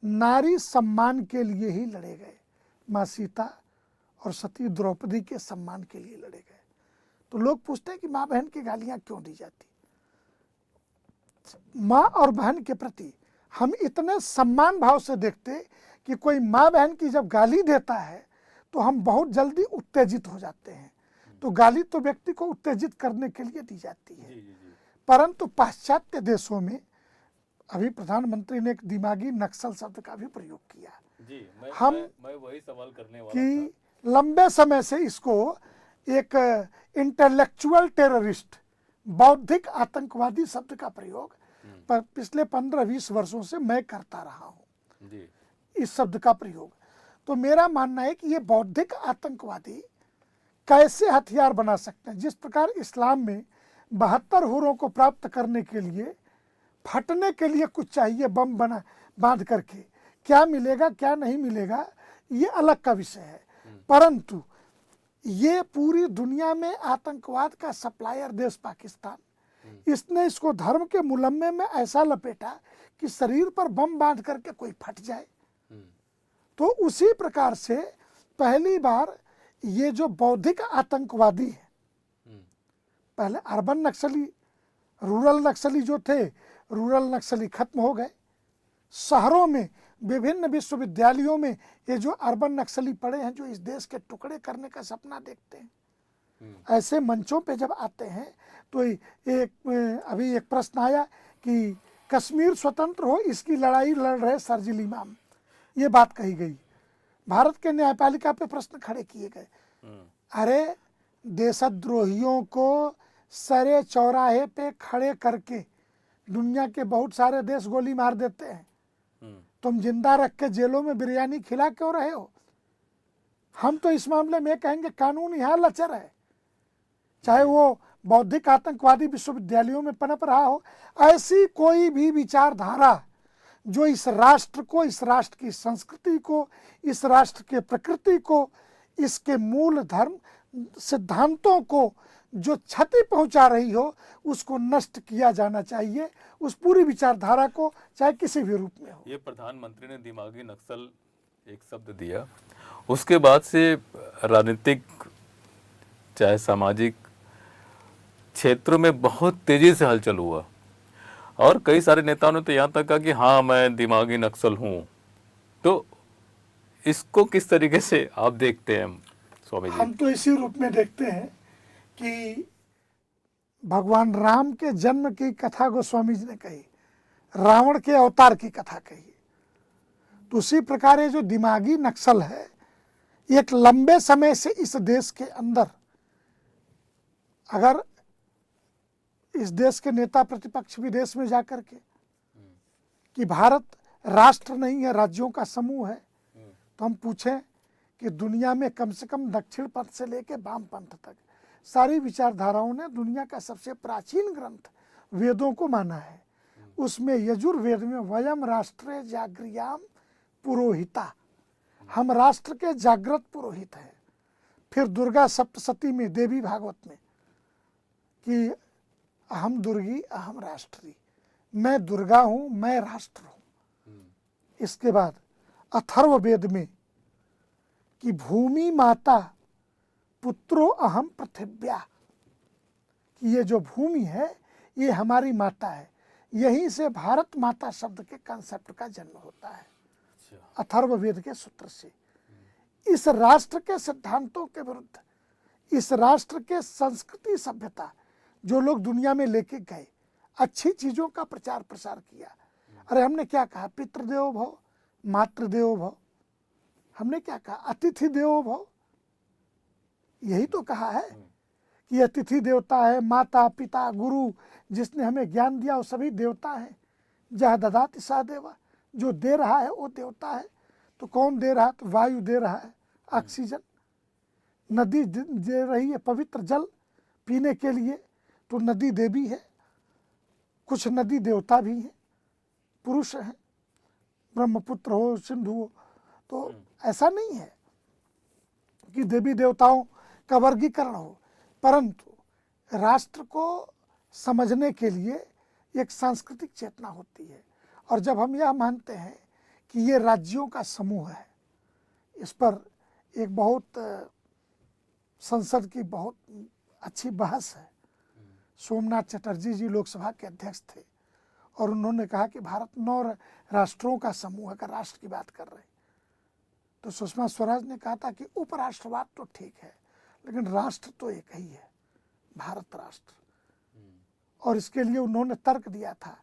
नारी सम्मान के लिए ही लड़े गए। माँ सीता और सती द्रौपदी के सम्मान के लिए लड़े गए। तो लोग पूछते हैं कि माँ बहन की गालियाँ क्यों दी जाती? माँ और बहन के प्रति हम इतने सम्मान भाव से देखते कि कोई माँ बहन की जब गाली देता है तो हम बहुत जल्दी उत्तेजित हो जाते हैं। तो गाली तो व्यक्ति को उत्तेजित करने के लिए दी जाती है। परंतु पाश्चात्य देशों में अभी प्रधानमंत्री ने एक दिमागी नक्सल शब्द का भी प्रयोग किया। मैं वही सवाल करने वाला कि था। लंबे समय से इसको एक इंटेलेक्चुअल टेररिस्ट, बौद्धिक आतंकवादी शब्द का प्रयोग पर पिछले 15-20 वर्षों से मैं करता रहा हूँ इस शब्द का प्रयोग। तो मेरा मानना है कि ये बौद्धिक आतंकवादी कैसे हथियार बना सकते हैं। जिस प्रकार इस्लाम में 72 हुरों को प्राप्त करने के लिए फटने के लिए कुछ चाहिए, बम बना बांध करके। क्या मिलेगा क्या नहीं मिलेगा ये अलग का विषय है, परंतु ये पूरी दुनिया में आतंकवाद का सप्लायर देश पाकिस्तान, इसने इसको धर्म के मुलम्मे में ऐसा लपेटा कि शरीर पर बम बांध करके कोई फट जाए। तो उसी प्रकार से पहली बार ये जो बौद्धिक आतंकवादी है, पहले अर्बन नक्सली, रूरल नक्सली जो थे, रूरल नक्सली खत्म हो गए। शहरों में विभिन्न विश्वविद्यालयों में ये जो अर्बन नक्सली पड़े हैं, जो इस देश के टुकड़े करने का सपना देखते हैं, ऐसे मंचों पे जब आते हैं तो अभी एक प्रश्न आया कि कश्मीर स्वतंत्र हो, इसकी लड़ाई लड़ रहे शर्जील इमाम, ये बात कही गई। भारत के न्यायपालिका पे प्रश्न खड़े किए गए। अरे देशद्रोहियों को सरे चौराहे पे खड़े करके दुनिया के बहुत सारे देश गोली मार देते हैं, तुम जिंदा रख के जेलों में बिरयानी खिला क्यों रहे हो? हम तो इस मामले में कहेंगे कानून यहाँ लचर है, चाहे वो बौद्धिक आतंकवादी विश्वविद्यालयों में पनप रहा हो। ऐसी कोई भी विचारधारा जो इस राष्ट्र को, इस राष्ट्र की संस्कृति को, इस राष्ट्र के प्रकृति को, इसके मूल धर्म सिद्धांतों को जो क्षति पहुंचा रही हो, उसको नष्ट किया जाना चाहिए, उस पूरी विचारधारा को, चाहे किसी भी रूप में हो। ये प्रधानमंत्री ने दिमागी नक्सल एक शब्द दिया, उसके बाद से राजनीतिक चाहे सामाजिक क्षेत्रों में बहुत तेजी से हलचल हुआ और कई सारे नेताओं ने तो यहाँ तक कहा कि हाँ मैं दिमागी नक्सल हूँ। तो इसको किस तरीके से आप देखते हैं स्वामी जी? हम तो इसी रूप में देखते हैं कि भगवान राम के जन्म की कथा गोस्वामी जी ने कही, रावण के अवतार की कथा कही। तो उसी प्रकार ये जो दिमागी नक्सल है, एक लंबे समय से इस देश के अंदर, अगर इस देश के नेता प्रतिपक्ष विदेश में जाकर के कि भारत राष्ट्र नहीं है, राज्यों का समूह है, तो हम पूछें कि दुनिया में कम से कम दक्षिण पंथ से लेकर वाम पंथ तक सारी विचारधाराओं ने दुनिया का सबसे प्राचीन ग्रंथ वेदों को माना है। उसमें यजुर्वेद में वयम राष्ट्रे जागृयाम पुरोहिता, हम राष्ट्र के जागृत पुरोहित हैं। फिर दुर्गा सप्तशती में, देवी भागवत में, कि अहम दुर्गी अहम राष्ट्री, मैं दुर्गा हूँ, मैं राष्ट्र हूँ। इसके बाद अथर्ववेद में कि भूमि माता पुत्रो अहम पृथिव्या, कि ये जो भूमि है ये हमारी माता है। यहीं से भारत माता शब्द के कंसेप्ट का जन्म होता है, अथर्ववेद के सूत्र से। इस राष्ट्र के सिद्धांतों के विरुद्ध, इस राष्ट्र के संस्कृति सभ्यता जो लोग दुनिया में लेके गए, अच्छी चीजों का प्रचार प्रसार किया। अरे हमने क्या कहा? पितृदेवो भव, मातृदेवो भव। हमने क्या कहा? अतिथि देवो भव। यही तो कहा है कि अतिथि देवता है, माता पिता गुरु जिसने हमें ज्ञान दिया वो सभी देवता है। जह ददाति सा देवा, जो दे रहा है वो देवता है। तो कौन दे रहा है? तो वायु दे रहा है, ऑक्सीजन। नदी दे रही है पवित्र जल पीने के लिए, तो नदी देवी है। कुछ नदी देवता भी हैं, पुरुष हैं, ब्रह्मपुत्र हो, सिंधु हो। तो ऐसा नहीं है कि देवी देवताओं का वर्गीकरण हो, परंतु राष्ट्र को समझने के लिए एक सांस्कृतिक चेतना होती है। और जब हम यह मानते हैं कि ये राज्यों का समूह है, इस पर एक बहुत संसद की बहुत अच्छी बहस है। सोमनाथ चटर्जी जी लोकसभा के अध्यक्ष थे और उन्होंने कहा कि भारत 9 राष्ट्रों का समूह है। अगर राष्ट्र की बात कर रहे हैं तो सुषमा स्वराज ने कहा था कि उपराष्ट्रवाद तो ठीक है, लेकिन राष्ट्र तो एक ही है, भारत राष्ट्र। और इसके लिए उन्होंने तर्क दिया था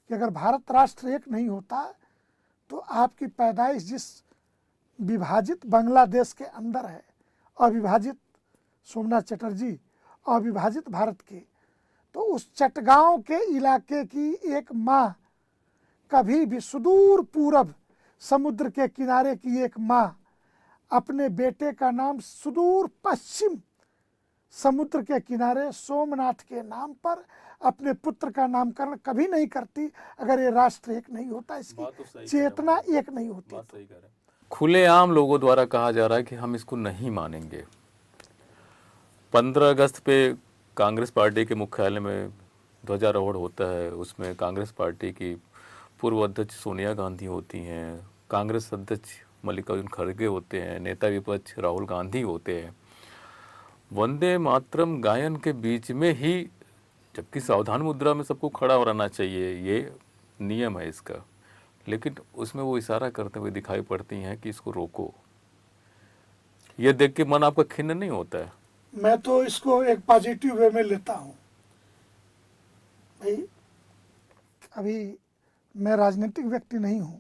कि अगर भारत राष्ट्र एक नहीं होता तो आपकी पैदाइश जिस विभाजित बांग्लादेश के अंदर है, अविभाजित, सोमनाथ चटर्जी अविभाजित भारत के, तो उस चटगांव के इलाके की एक माँ कभी भी, सुदूर पूरब समुद्र के किनारे की एक माँ अपने बेटे का नाम सुदूर पश्चिम समुद्र के किनारे सोमनाथ के नाम पर अपने पुत्र का नामकरण कभी नहीं करती अगर ये राष्ट्र एक नहीं होता, इसकी चेतना एक नहीं होती। बात सही कह रहे हैं। खुलेआम लोगों द्वारा कहा जा रहा है कि हम इसको नहीं मानेंगे। 15 अगस्त पे कांग्रेस पार्टी के मुख्यालय में ध्वजारोहण होता है, उसमें कांग्रेस पार्टी की पूर्व अध्यक्ष सोनिया गांधी होती हैं, कांग्रेस अध्यक्ष मल्लिकार्जुन खड़गे होते हैं, नेता विपक्ष राहुल गांधी होते हैं। वंदे मातरम गायन के बीच में ही, जबकि सावधान मुद्रा में सबको खड़ा हो रहना चाहिए, ये नियम है इसका, लेकिन उसमें वो इशारा करते हुए दिखाई पड़ती हैं कि इसको रोको। ये देख के मन आपका खिन्न नहीं होता है? मैं तो इसको एक पॉजिटिव वे में लेता हूँ भाई। अभी मैं राजनीतिक व्यक्ति नहीं हूँ,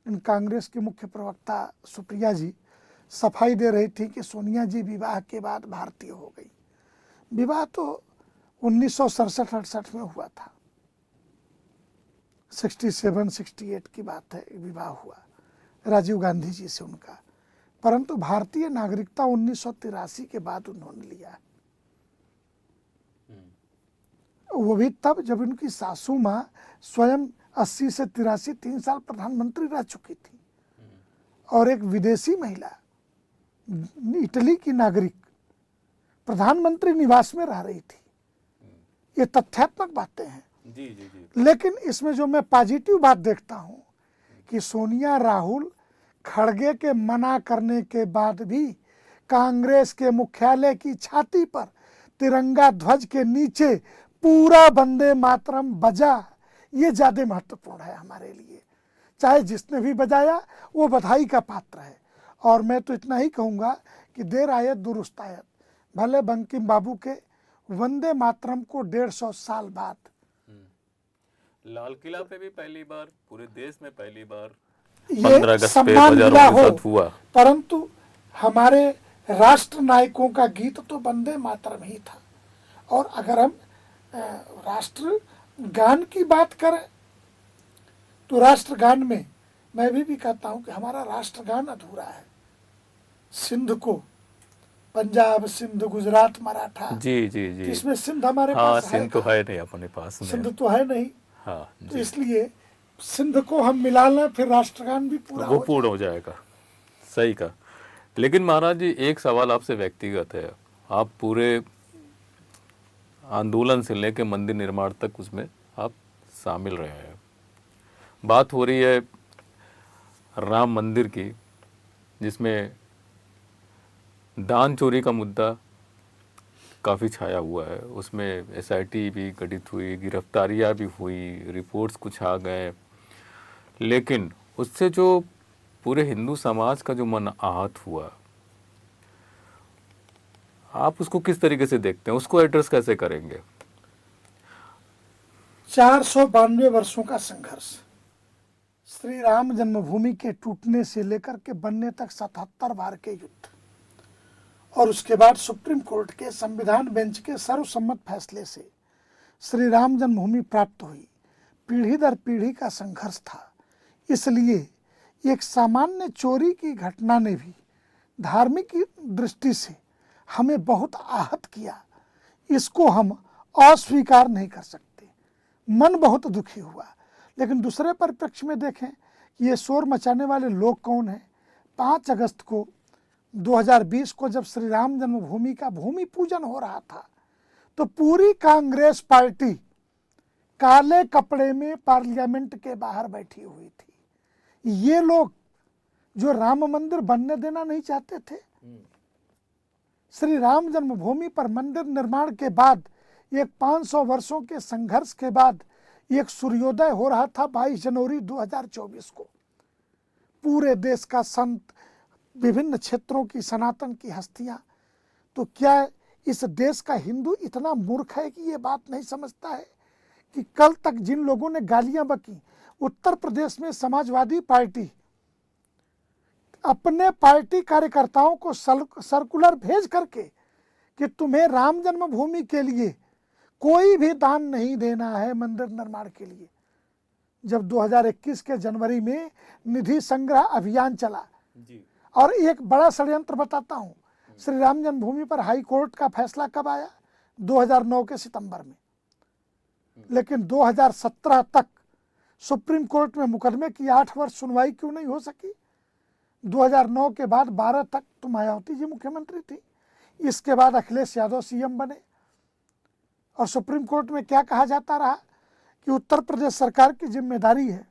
लेकिन कांग्रेस की मुख्य प्रवक्ता सुप्रिया जी सफाई दे रही थी कि सोनिया जी विवाह के बाद भारतीय हो गई। विवाह तो 1967-68 में हुआ था, 67-68 की बात है, विवाह हुआ राजीव गांधी जी से उनका, परंतु भारतीय नागरिकता 1983 के बाद उन्होंने लिया। वो भी तब जब उनकी सासू माँ स्वयं 80 से 83 3 साल प्रधानमंत्री रह चुकी थी, और एक विदेशी महिला इटली की नागरिक प्रधानमंत्री निवास में रह रही थी। ये तथ्यात्मक बातें हैं। जी जी जी। लेकिन इसमें जो मैं पॉजिटिव बात देखता हूं कि सोनिया राहुल खड़गे के मना करने के बाद भी कांग्रेस के मुख्यालय की छाती पर तिरंगा ध्वज के नीचे पूरा वंदे मातरम बजा, ये ज्यादा महत्वपूर्ण है हमारे लिए। चाहे जिसने भी बजाया वो बधाई का पात्र है। और मैं तो इतना ही कहूँगा कि देर आयत दुरुस्त आयत, भले बंकिम बाबू के वंदे मातरम को 150 साल बाद लाल किला पे भी पहली बार, पूरे देश में पहली बार ये सम्मान मिला हो, हुआ, परंतु हमारे राष्ट्र नायकों का गीत तो वंदे मातरम ही था। और अगर हम राष्ट्र गान की बात करें तो राष्ट्रगान में मैं भी कहता हूं कि हमारा राष्ट्रगान अधूरा है। सिंध को, पंजाब, सिंध, गुजरात, मराठा, जी जी जी, इसमें सिंध हमारे हाँ, पास सिंध तो है नहीं अपने पास में, सिंध तो है नहीं। हाँ तो इसलिए सिंध को हम मिला लें, फिर राष्ट्रगान भी पूरा वो पूर्ण हो जाएगा। सही कहा। लेकिन महाराज जी, एक सवाल आपसे व्यक्तिगत है। आप पूरे आंदोलन से लेकर मंदिर निर्माण तक उसमें आप शामिल रहे हैं। बात हो रही है राम मंदिर की, जिसमें दान चोरी का मुद्दा काफ़ी छाया हुआ है। उसमें SIT भी गठित हुई, गिरफ्तारियां भी हुई, रिपोर्ट्स कुछ आ गए, लेकिन उससे जो पूरे हिंदू समाज का जो मन आहत हुआ, आप उसको किस तरीके से देखते हैं? उसको एड्रेस कैसे करेंगे? 492 वर्षों का संघर्ष, श्री राम जन्मभूमि के टूटने से लेकर के बनने तक 77 बार के युद्ध, और उसके बाद सुप्रीम कोर्ट के संविधान बेंच के सर्वसम्मत फैसले से श्री राम जन्मभूमि प्राप्त हुई। पीढ़ी दर पीढ़ी का संघर्ष था। इसलिए एक सामान्य चोरी की घटना ने भी धार्मिक दृष्टि से हमें बहुत आहत किया। इसको हम अस्वीकार नहीं कर सकते। मन बहुत दुखी हुआ। लेकिन दूसरे परिप्रेक्ष्य में देखें कि ये शोर मचाने वाले लोग कौन हैं। 5 अगस्त को 2020 को जब श्री राम जन्मभूमि का भूमि पूजन हो रहा था, तो पूरी कांग्रेस पार्टी काले कपड़े में पार्लियामेंट के बाहर बैठी हुई थी। ये लोग जो राम मंदिर बनने देना नहीं चाहते थे, श्री राम जन्मभूमि पर मंदिर निर्माण के बाद एक 500 वर्षों के संघर्ष के बाद एक सूर्योदय हो रहा था 22 जनवरी 2024 को। पूरे देश का संत, विभिन्न क्षेत्रों की सनातन की हस्तियां, तो क्या इस देश का हिंदू इतना मूर्ख है कि ये बात नहीं समझता है कि कल तक जिन लोगों ने गालियां बकी, उत्तर प्रदेश में समाजवादी पार्टी अपने पार्टी कार्यकर्ताओं को सर्कुलर भेज करके कि तुम्हें राम जन्मभूमि के लिए कोई भी दान नहीं देना है मंदिर निर्माण के लिए। जब 2021 के जनवरी में निधि संग्रह अभियान चला, और एक बड़ा षड्यंत्र बताता हूं, श्री राम जन्मभूमि पर हाई कोर्ट का फैसला कब आया? 2009 के सितंबर में। लेकिन 2017 तक सुप्रीम कोर्ट में मुकदमे की 8 वर्ष सुनवाई क्यों नहीं हो सकी? 2009 के बाद 12 तक तो मायावती जी मुख्यमंत्री थी, इसके बाद अखिलेश यादव सीएम बने, और सुप्रीम कोर्ट में क्या कहा जाता रहा कि उत्तर प्रदेश सरकार की जिम्मेदारी है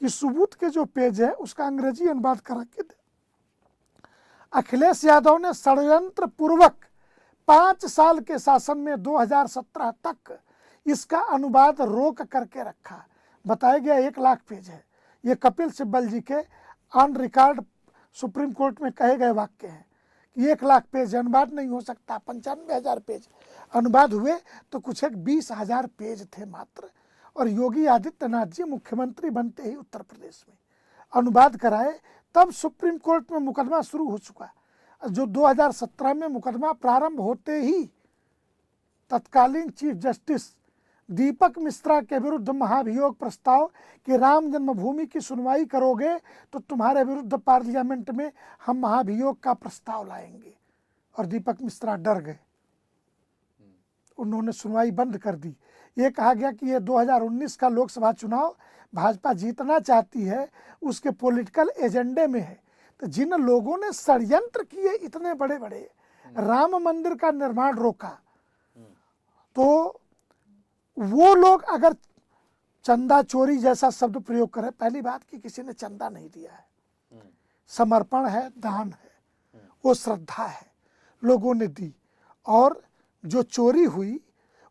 कि सबूत के जो पेज है उसका अंग्रेजी अनुवाद करा के दे। अखिलेश यादव ने षड्यंत्र पूर्वक 5 साल के शासन में 2017 तक इसका अनुवाद रोक करके रखा। बताया गया 1 लाख पेज है। ये कपिल सिब्बल जी के ऑन रिकॉर्ड सुप्रीम कोर्ट में कहे गए वाक्य हैं कि 1 लाख पेज अनुवाद नहीं हो सकता। 95,000 पेज अनुवाद हुए तो कुछ एक 20,000 पेज थे मात्र। और योगी आदित्यनाथ जी मुख्यमंत्री बनते ही उत्तर प्रदेश में अनुवाद कराए, तब सुप्रीम कोर्ट में मुकदमा शुरू हो चुका। जो 2017 में मुकदमा प्रारंभ होते ही तत्कालीन चीफ जस्टिस दीपक मिश्रा के विरुद्ध महाभियोग प्रस्ताव कि राम जन्मभूमि की सुनवाई करोगे तो तुम्हारे विरुद्ध पार्लियामेंट में हम महाभियोग का प्रस्ताव लाएंगे, और दीपक मिश्रा डर गए, उन्होंने सुनवाई बंद कर दी। ये कहा गया कि ये 2019 का लोकसभा चुनाव भाजपा जीतना चाहती है, उसके पॉलिटिकल एजेंडे में है। तो जिन लोगों ने षड्यंत्र किए इतने बड़े बड़े, राम मंदिर का निर्माण रोका, तो वो लोग अगर चंदा चोरी जैसा शब्द प्रयोग करें, पहली बात कि किसी ने चंदा नहीं दिया है, समर्पण है, दान है, वो श्रद्धा है, लोगों ने दी। और जो चोरी हुई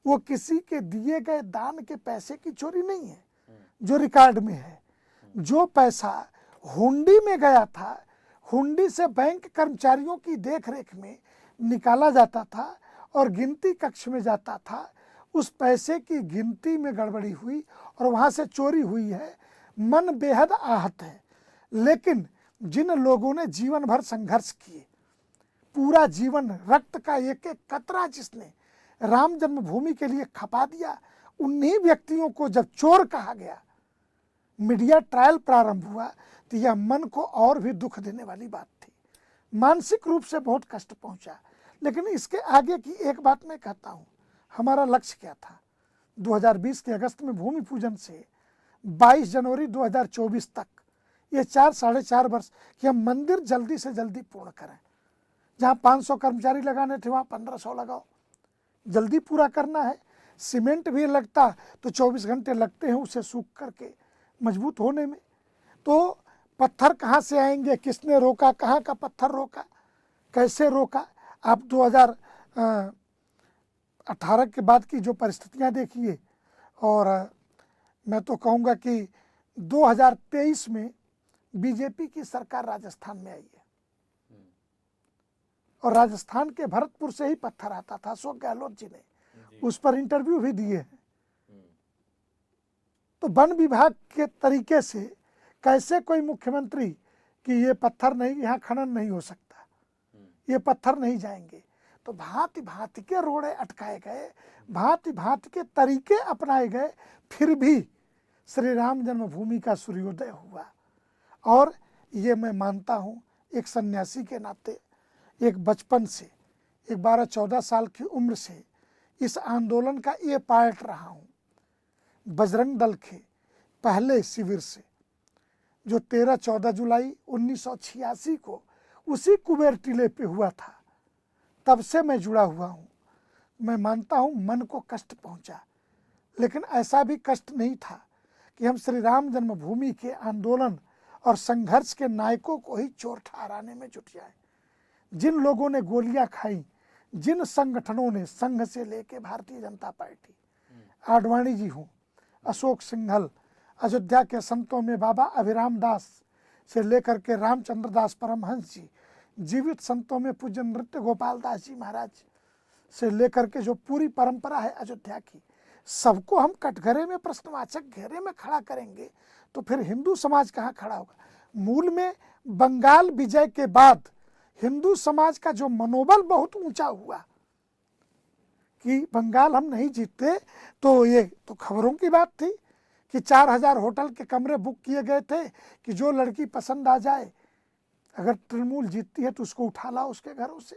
वो किसी के दिए गए दान के पैसे की चोरी नहीं है जो रिकॉर्ड में है। जो पैसा हुंडी में गया था, हुंडी से बैंक कर्मचारियों की देखरेख में निकाला जाता था और गिनती कक्ष में जाता था, उस पैसे की गिनती में गड़बड़ी हुई और वहाँ से चोरी हुई है। मन बेहद आहत है। लेकिन जिन लोगों ने जीवन भर संघर्ष किए, पूरा जीवन रक्त का एक एक कतरा जिसने राम जन्मभूमि के लिए खपा दिया, उन्हीं व्यक्तियों को जब चोर कहा गया, मीडिया ट्रायल प्रारंभ हुआ, तो यह मन को और भी दुख देने वाली बात थी। मानसिक रूप से बहुत कष्ट पहुंचा। लेकिन इसके आगे की एक बात मैं कहता हूं, हमारा लक्ष्य क्या था? 2020 के अगस्त में भूमि पूजन से 22 जनवरी 2024 तक ये 4-4.5 वर्ष कि हम मंदिर जल्दी से जल्दी पूर्ण करें। जहाँ 500 कर्मचारी लगाने थे वहाँ 1500 लगाओ, जल्दी पूरा करना है। सीमेंट भी लगता तो 24 घंटे लगते हैं उसे सूख करके मजबूत होने में। तो पत्थर कहाँ से आएंगे, किसने रोका, कहाँ का पत्थर रोका, कैसे रोका? आप 2018 के बाद की जो परिस्थितियाँ देखिए, और मैं तो कहूँगा कि 2023 में बीजेपी की सरकार राजस्थान में आई है, और राजस्थान के भरतपुर से ही पत्थर आता था। अशोक गहलोत जी ने उस पर इंटरव्यू भी दिए हैं। तो वन विभाग के तरीके से कैसे कोई मुख्यमंत्री कि ये पत्थर नहीं, यहाँ खनन नहीं हो सकता, ये पत्थर नहीं जाएंगे। तो भांति भांति के रोड़े अटकाए गए, भांति भांति के तरीके अपनाए गए, फिर भी श्री राम जन्मभूमि का सूर्योदय हुआ। और ये मैं मानता हूँ एक सन्यासी के नाते, एक बचपन से, एक 12-14 साल की उम्र से इस आंदोलन का ये पार्ट रहा हूँ। बजरंग दल के पहले शिविर से जो 13-14 जुलाई 1986 को उसी कुबेर टीले पे हुआ था, तब से मैं जुड़ा हुआ हूँ। मैं मानता हूँ मन को कष्ट पहुँचा, लेकिन ऐसा भी कष्ट नहीं था कि हम श्री राम जन्मभूमि के आंदोलन और संघर्ष के नायकों को ही चोर ठहराने में जुट जाए। जिन लोगों ने गोलियां खाई, जिन संगठनों ने, संघ से लेके भारतीय जनता पार्टी, आडवाणी जी हों, अशोक सिंघल, अयोध्या के संतों में बाबा अभिराम दास से लेकर के रामचंद्र दास परमहंस जी, जीवित संतों में पूज्य नृत्य गोपाल दास जी महाराज से लेकर के जो पूरी परंपरा है अयोध्या की, सबको हम कटघरे में, प्रश्नवाचक घेरे में खड़ा करेंगे तो फिर हिंदू समाज कहाँ खड़ा होगा? मूल में बंगाल विजय के बाद हिंदू समाज का जो मनोबल बहुत ऊंचा हुआ कि बंगाल हम नहीं जीतते, तो ये तो खबरों की बात थी कि 4000 होटल के कमरे बुक किए गए थे कि जो लड़की पसंद आ जाए, अगर तृणमूल जीतती है तो उसको उठा लाओ उसके घरों से।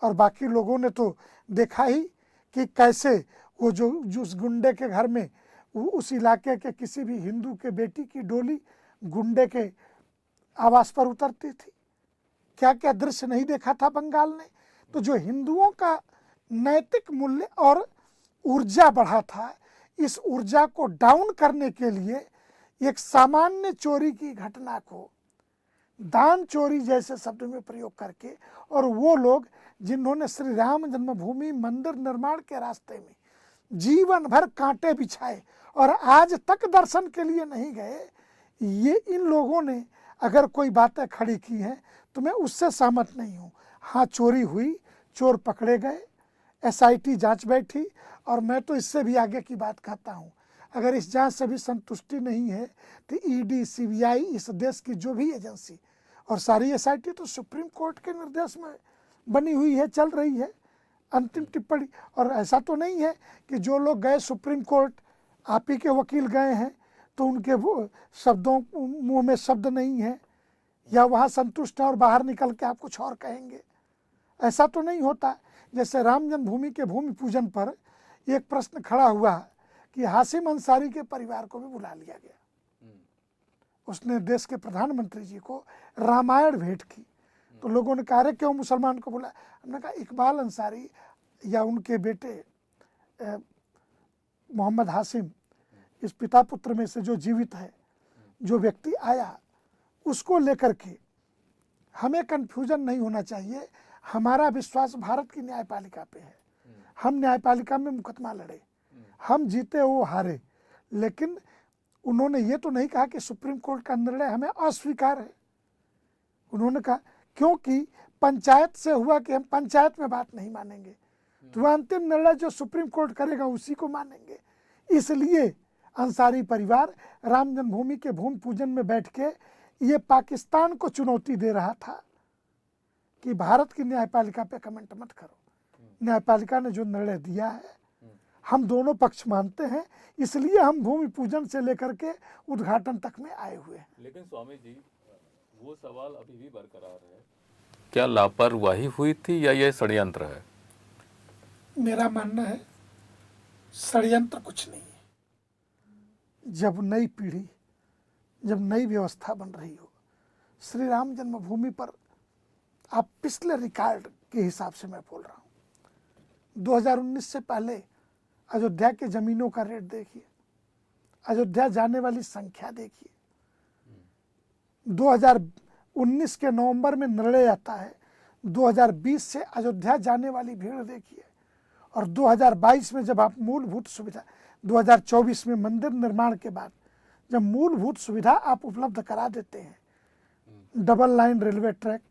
और बाकी लोगों ने तो देखा ही कि कैसे वो जो उस गुंडे के घर में उस इलाके के किसी भी हिंदू के बेटी की डोली गुंडे के आवास पर उतरती थी। क्या क्या दृश्य नहीं देखा था बंगाल ने। तो जो हिंदुओं का नैतिक मूल्य और ऊर्जा बढ़ा था, इस ऊर्जा को डाउन करने के लिए एक सामान्य चोरी की घटना को दान चोरी जैसे शब्द में प्रयोग करके, और वो लोग जिन्होंने श्री राम जन्मभूमि मंदिर निर्माण के रास्ते में जीवन भर कांटे बिछाए और आज तक दर्शन के लिए नहीं गए, ये इन लोगों ने अगर कोई बातें खड़ी की हैं तो मैं उससे सहमत नहीं हूँ। हाँ, चोरी हुई, चोर पकड़े गए, SIT जांच बैठी, और मैं तो इससे भी आगे की बात कहता हूँ, अगर इस जांच से भी संतुष्टि नहीं है तो ED CBI इस देश की जो भी एजेंसी, और सारी SIT तो सुप्रीम कोर्ट के निर्देश में बनी हुई है, चल रही है अंतिम टिप्पणी। और ऐसा तो नहीं है कि जो लोग गए सुप्रीम कोर्ट, आप ही के वकील गए हैं तो उनके वो शब्दों मुंह में शब्द नहीं है, या वहाँ संतुष्ट हैं और बाहर निकल के आप कुछ और कहेंगे, ऐसा तो नहीं होता। जैसे राम जन्मभूमि के भूमि पूजन पर एक प्रश्न खड़ा हुआ कि हाशिम अंसारी के परिवार को भी बुला लिया गया, उसने देश के प्रधानमंत्री जी को रामायण भेंट की, तो लोगों ने कहा, अरे क्यों मुसलमान को बुलाया? हमने कहा इकबाल अंसारी या उनके बेटे मोहम्मद हाशिम, इस पिता पुत्र में से जो जीवित है, जो व्यक्ति आया, उसको लेकर के हमें कन्फ्यूजन नहीं होना चाहिए। हमारा विश्वास भारत की न्यायपालिका पे है, हम न्यायपालिका में मुकदमा लड़े, हम जीते वो हारे, लेकिन उन्होंने ये तो नहीं कहा कि सुप्रीम कोर्ट का निर्णय हमें अस्वीकार है। उन्होंने कहा क्योंकि पंचायत से हुआ कि हम पंचायत में बात नहीं मानेंगे, तो वह अंतिम निर्णय जो सुप्रीम कोर्ट करेगा उसी को मानेंगे। इसलिए अंसारी परिवार राम जन्मभूमि के भूमि पूजन में बैठ के ये पाकिस्तान को चुनौती दे रहा था कि भारत की न्यायपालिका पे कमेंट मत करो। न्यायपालिका ने जो निर्णय दिया है हम दोनों पक्ष मानते हैं, इसलिए हम भूमि पूजन से लेकर के उद्घाटन तक में आए हुए हैं। लेकिन स्वामी जी, वो सवाल अभी भी बरकरार है, क्या लापरवाही हुई थी या ये षड्यंत्र है? मेरा मानना है षड्यंत्र कुछ नहीं है। जब नई पीढ़ी, जब नई व्यवस्था बन रही हो, श्री राम जन्मभूमि पर आप पिछले रिकॉर्ड के हिसाब से मैं बोल रहा हूँ, 2019 से पहले अयोध्या के जमीनों का रेट देखिए, अयोध्या जाने वाली संख्या देखिए। 2019 के नवंबर में निर्णय आता है, 2020 से अयोध्या जाने वाली भीड़ देखिए, और 2022 में जब आप मूलभूत सुविधा, 2024 में मंदिर निर्माण के बाद जब मूलभूत सुविधा आप उपलब्ध करा देते हैं, double line railway track,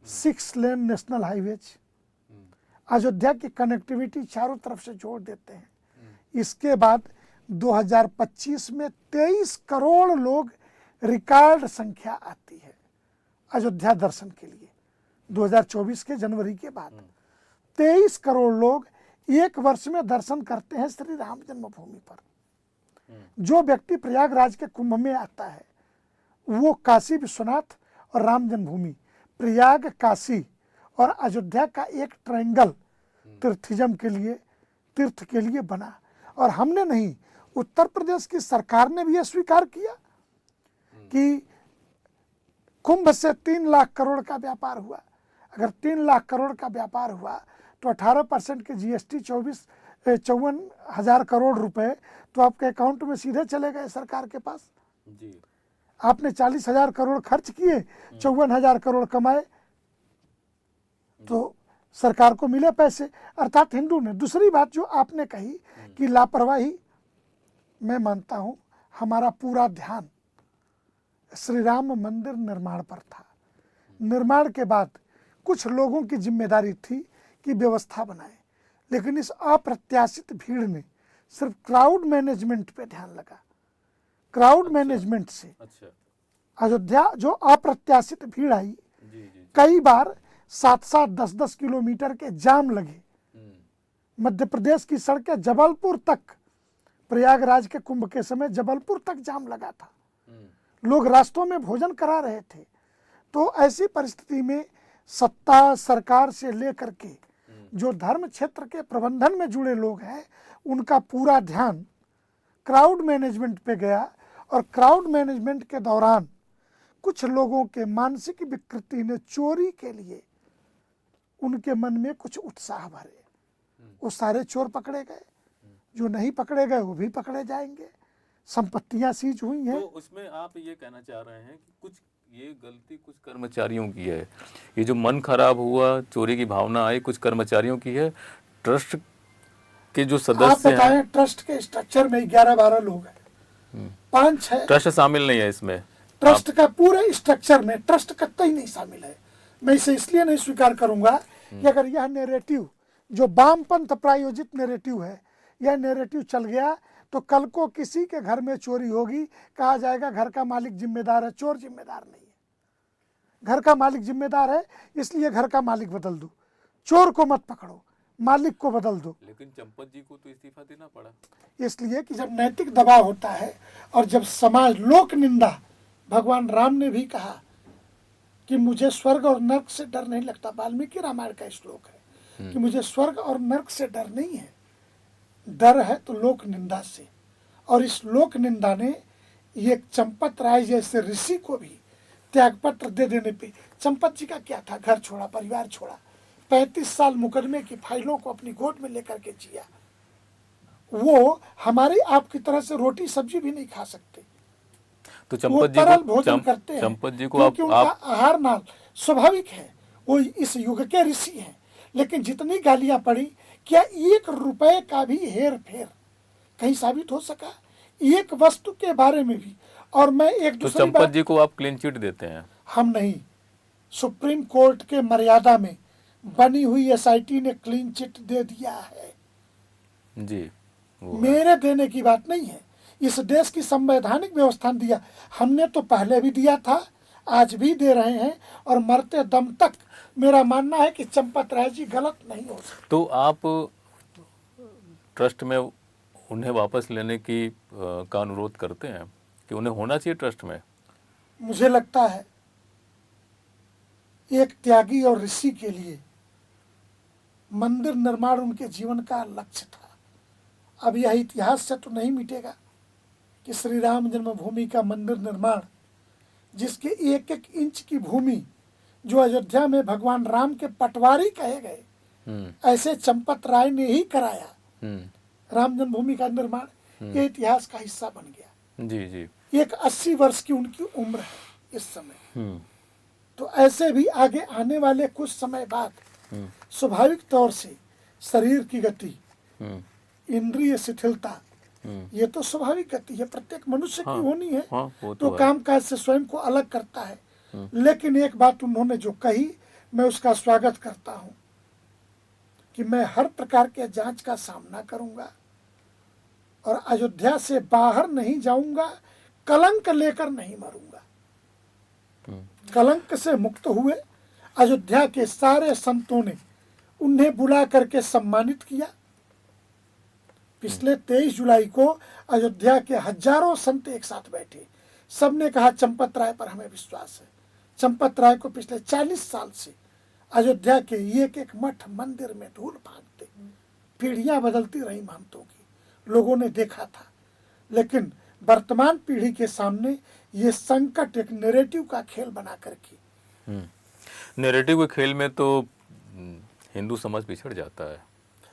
6 lane national highways, Ayodhya की कनेक्टिविटी चारों तरफ से जोड़ देते हैं, इसके बाद 2025 में 23 करोड़ लोग रिकॉर्ड संख्या आती है अयोध्या दर्शन के लिए। 2024 के जनवरी के बाद 23 करोड़ लोग एक वर्ष में दर्शन करते हैं श्री राम जन्मभूमि पर। जो व्यक्ति प्रयागराज के कुंभ में आता है वो काशी विश्वनाथ और राम जन्मभूमि, प्रयाग, काशी और अयोध्या का एक ट्रायंगल तीर्थिज्म के लिए, तीर्थ के लिए बना। और हमने नहीं, उत्तर प्रदेश की सरकार ने भी यह स्वीकार किया कि कुंभ से 3 लाख करोड़ का व्यापार हुआ। अगर 3 लाख करोड़ का व्यापार हुआ तो 18% के GST 54,000 करोड़ रुपए तो आपके अकाउंट में सीधे चले गए सरकार के पास जी। आपने 40,000 करोड़ खर्च किए, 54,000 करोड़ कमाए, तो सरकार को मिले पैसे, अर्थात हिंदू ने। दूसरी बात जो आपने कही कि लापरवाही, मैं मानता हूं हमारा पूरा ध्यान श्री राम मंदिर निर्माण पर था। निर्माण के बाद कुछ लोगों की जिम्मेदारी थी कि व्यवस्था बनाए, लेकिन इस अप्रत्याशित भीड़ ने सिर्फ क्राउड मैनेजमेंट पे ध्यान लगा। क्राउड मैनेजमेंट से अयोध्या जो अप्रत्याशित भीड़ आई, कई बार 7-7, 10-10 किलोमीटर के जाम लगे। मध्य प्रदेश की सड़कें जबलपुर तक, प्रयागराज के कुंभ के समय जबलपुर तक जाम लगा था, लोग रास्तों में भोजन करा रहे थे। तो ऐसी परिस्थिति में सत्ता सरकार से लेकर के जो धर्म क्षेत्र के प्रबंधन में जुड़े लोग हैं, उनका पूरा ध्यान क्राउड मैनेजमेंट पे गया और क्राउड मैनेजमेंट के दौरान कुछ लोगों के मानसिक विकृति ने चोरी के लिए उनके मन में कुछ उत्साह भरे। वो सारे चोर पकड़े गए, जो नहीं पकड़े गए वो भी पकड़े जाएंगे। संपत्तियां सीज हुई हैं। तो उसमें आप ये कहना चाह रहे हैं कि कुछ ये गलती कुछ कर्मचारियों की है, ये जो मन खराब हुआ, चोरी की भावना आई, कुछ कर्मचारियों की है। ट्रस्ट के जो आप सदस्य बताएं, हैं, ट्रस्ट के स्ट्रक्चर में 11-12 लोग हैं, 5-6 ट्रस्ट शामिल नहीं है इसमें। ट्रस्ट का पूरे स्ट्रक्चर में ट्रस्ट कतई नहीं शामिल है। मैं इसे इसलिए नहीं स्वीकार करूंगा कि अगर यह नैरेटिव जो वामपंथ प्रायोजित नैरेटिव है, यह नैरेटिव चल गया तो कल को किसी के घर में चोरी होगी, कहा जाएगा घर का मालिक जिम्मेदार है। चोर जिम्मेदार नहीं है, घर का मालिक जिम्मेदार है, इसलिए घर का मालिक बदल दो। चोर को मत पकड़ो, मालिक को बदल दो। लेकिन चंपत जी को तो इस्तीफा देना पड़ा, इसलिए कि जब नैतिक दबाव होता है और जब समाज लोक निंदा, भगवान राम ने भी कहा कि मुझे स्वर्ग और नर्क से डर नहीं लगता। वाल्मीकि रामायण का श्लोक है कि मुझे स्वर्ग और नर्क से डर नहीं है, डर है तो लोक निंदा से। और इस लोक निंदा ने ये चंपत राय जैसे ऋषि को भी त्यागपत्र दे देने पे, चंपत जी का क्या था, घर छोड़ा, परिवार छोड़ा, 35 साल मुकदमे की फाइलों को अपनी गोद में लेकर के जिया। वो हमारी आपकी तरह से रोटी सब्जी भी नहीं खा सकते, तो वो तरल भोजन करते हैं, चंपत जी को क्योंकि उनका आप आहार नाल स्वाभाविक है। वो इस युग के ऋषि हैं, लेकिन जितनी गालियां पड़ी, क्या 1 रुपए का भी हेर फेर कहीं साबित हो सका, एक वस्तु के बारे में भी? और मैं एक तो दूसरी चंपत बात, जी को आप क्लीन चिट देते हैं? हम नहीं, सुप्रीम कोर्ट के मर्यादा में बनी हुई एसआईटी ने क्लीन चिट दे दिया है जी, वो है। मेरे देने की बात नहीं है, इस देश की संवैधानिक व्यवस्था ने दिया। हमने तो पहले भी दिया था, आज भी दे रहे हैं, और मरते दम तक मेरा मानना है कि चंपत राय जी गलत नहीं हो सकते। तो आप ट्रस्ट में उन्हें वापस लेने की का अनुरोध करते हैं कि उन्हें होना चाहिए ट्रस्ट में? मुझे लगता है एक त्यागी और ऋषि के लिए मंदिर निर्माण उनके जीवन का लक्ष्य था। अब यह इतिहास से तो नहीं मिटेगा कि श्री राम जन्मभूमि का मंदिर निर्माण, जिसके 1-1 इंच की भूमि जो अयोध्या में भगवान राम के पटवारी कहे गए, ऐसे चंपत राय ने ही कराया राम जन्मभूमि का निर्माण। ये इतिहास का हिस्सा बन गया। जी जी। एक 80 वर्ष की उनकी उम्र है इस समय। तो ऐसे भी आगे आने वाले कुछ समय बाद स्वाभाविक तौर से शरीर की गति, इंद्रिय शिथिलता, ये तो स्वाभाविक गति है, प्रत्येक मनुष्य की होनी है। वो तो कामकाज से स्वयं को अलग करता है। लेकिन एक बात उन्होंने जो कही, मैं उसका स्वागत करता हूं कि मैं हर प्रकार के जांच का सामना करूंगा और अयोध्या से बाहर नहीं जाऊंगा, कलंक लेकर नहीं मरूंगा। कलंक से मुक्त हुए अयोध्या के सारे संतों ने उन्हें बुला करके सम्मानित किया। पिछले 23 जुलाई को अयोध्या के हजारों संत एक साथ बैठे, सबने कहा चंपत राय पर हमें विश्वास है। चंपत राय को पिछले 40 साल से अयोध्या के 1-1 मठ मंदिर में धूल भागते, पीढ़ियां बदलती रही महंतों की, लोगों ने देखा था। लेकिन वर्तमान पीढ़ी के सामने ये संकट एक नैरेटिव का खेल बना करके, नैरेटिव के खेल में तो हिंदू समाज पिछड़ जाता है।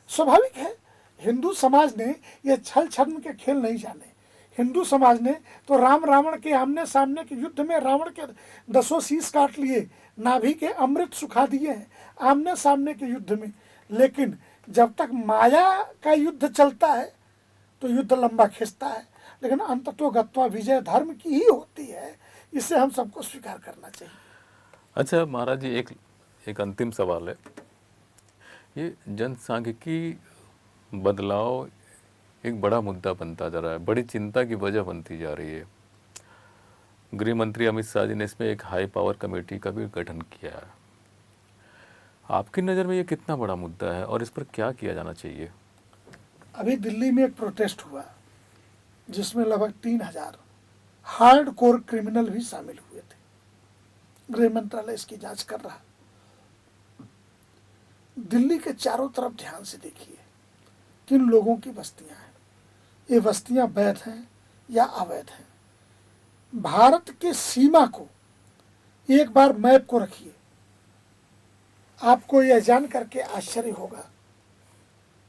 स्वाभाविक है, हिंदू समाज ने ये छल छद्म के खेल नहीं जाने। हिंदू समाज ने तो राम रावण के आमने सामने के युद्ध में रावण के 10 शीश काट लिए, नाभि के अमृत सुखा दिए हैं आमने सामने के युद्ध में। लेकिन जब तक माया का युद्ध चलता है तो युद्ध लंबा खिंचता है, लेकिन अंततोगत्वा विजय धर्म की ही होती है। इसे हम सबको स्वीकार करना चाहिए। अच्छा महाराज जी, एक अंतिम सवाल है। ये जनसांख्यिकी बदलाव एक बड़ा मुद्दा बनता जा रहा है, बड़ी चिंता की वजह बनती जा रही है। गृह मंत्री अमित शाह जी ने इसमें एक हाई पावर कमेटी का भी गठन किया है। आपकी नज़र में ये कितना बड़ा मुद्दा है और इस पर क्या किया जाना चाहिए? अभी दिल्ली में एक प्रोटेस्ट हुआ जिसमें लगभग 3000 हार्ड कोर क्रिमिनल भी शामिल हुए थे। गृह मंत्रालय इसकी जांच कर रहा। दिल्ली के चारों तरफ ध्यान से देखिए, किन लोगों की बस्तियां हैं, ये बस्तियां वैध हैं या अवैध हैं। भारत के सीमा को एक बार मैप को रखिए, आपको यह जान करके आश्चर्य होगा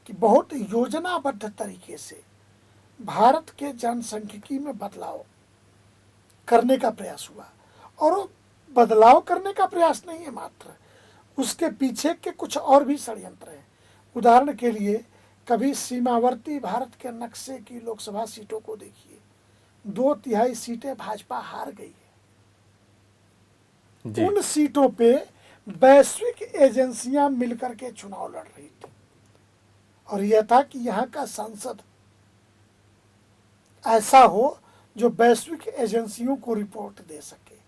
कि बहुत योजनाबद्ध तरीके से भारत के जनसंख्यिकी में बदलाव करने का प्रयास हुआ। और वो बदलाव करने का प्रयास नहीं है मात्र, उसके पीछे के कुछ और भी षड्यंत्र हैं। उदाहरण के लिए कभी सीमावर्ती भारत के नक्शे की लोकसभा सीटों को देखिए, 2/3 सीटें भाजपा हार गई है। जी। उन सीटों पे वैश्विक एजेंसियां मिलकर के चुनाव लड़ रही थी और यह था कि यहाँ का सांसद ऐसा हो जो वैश्विक एजेंसियों को रिपोर्ट दे सके।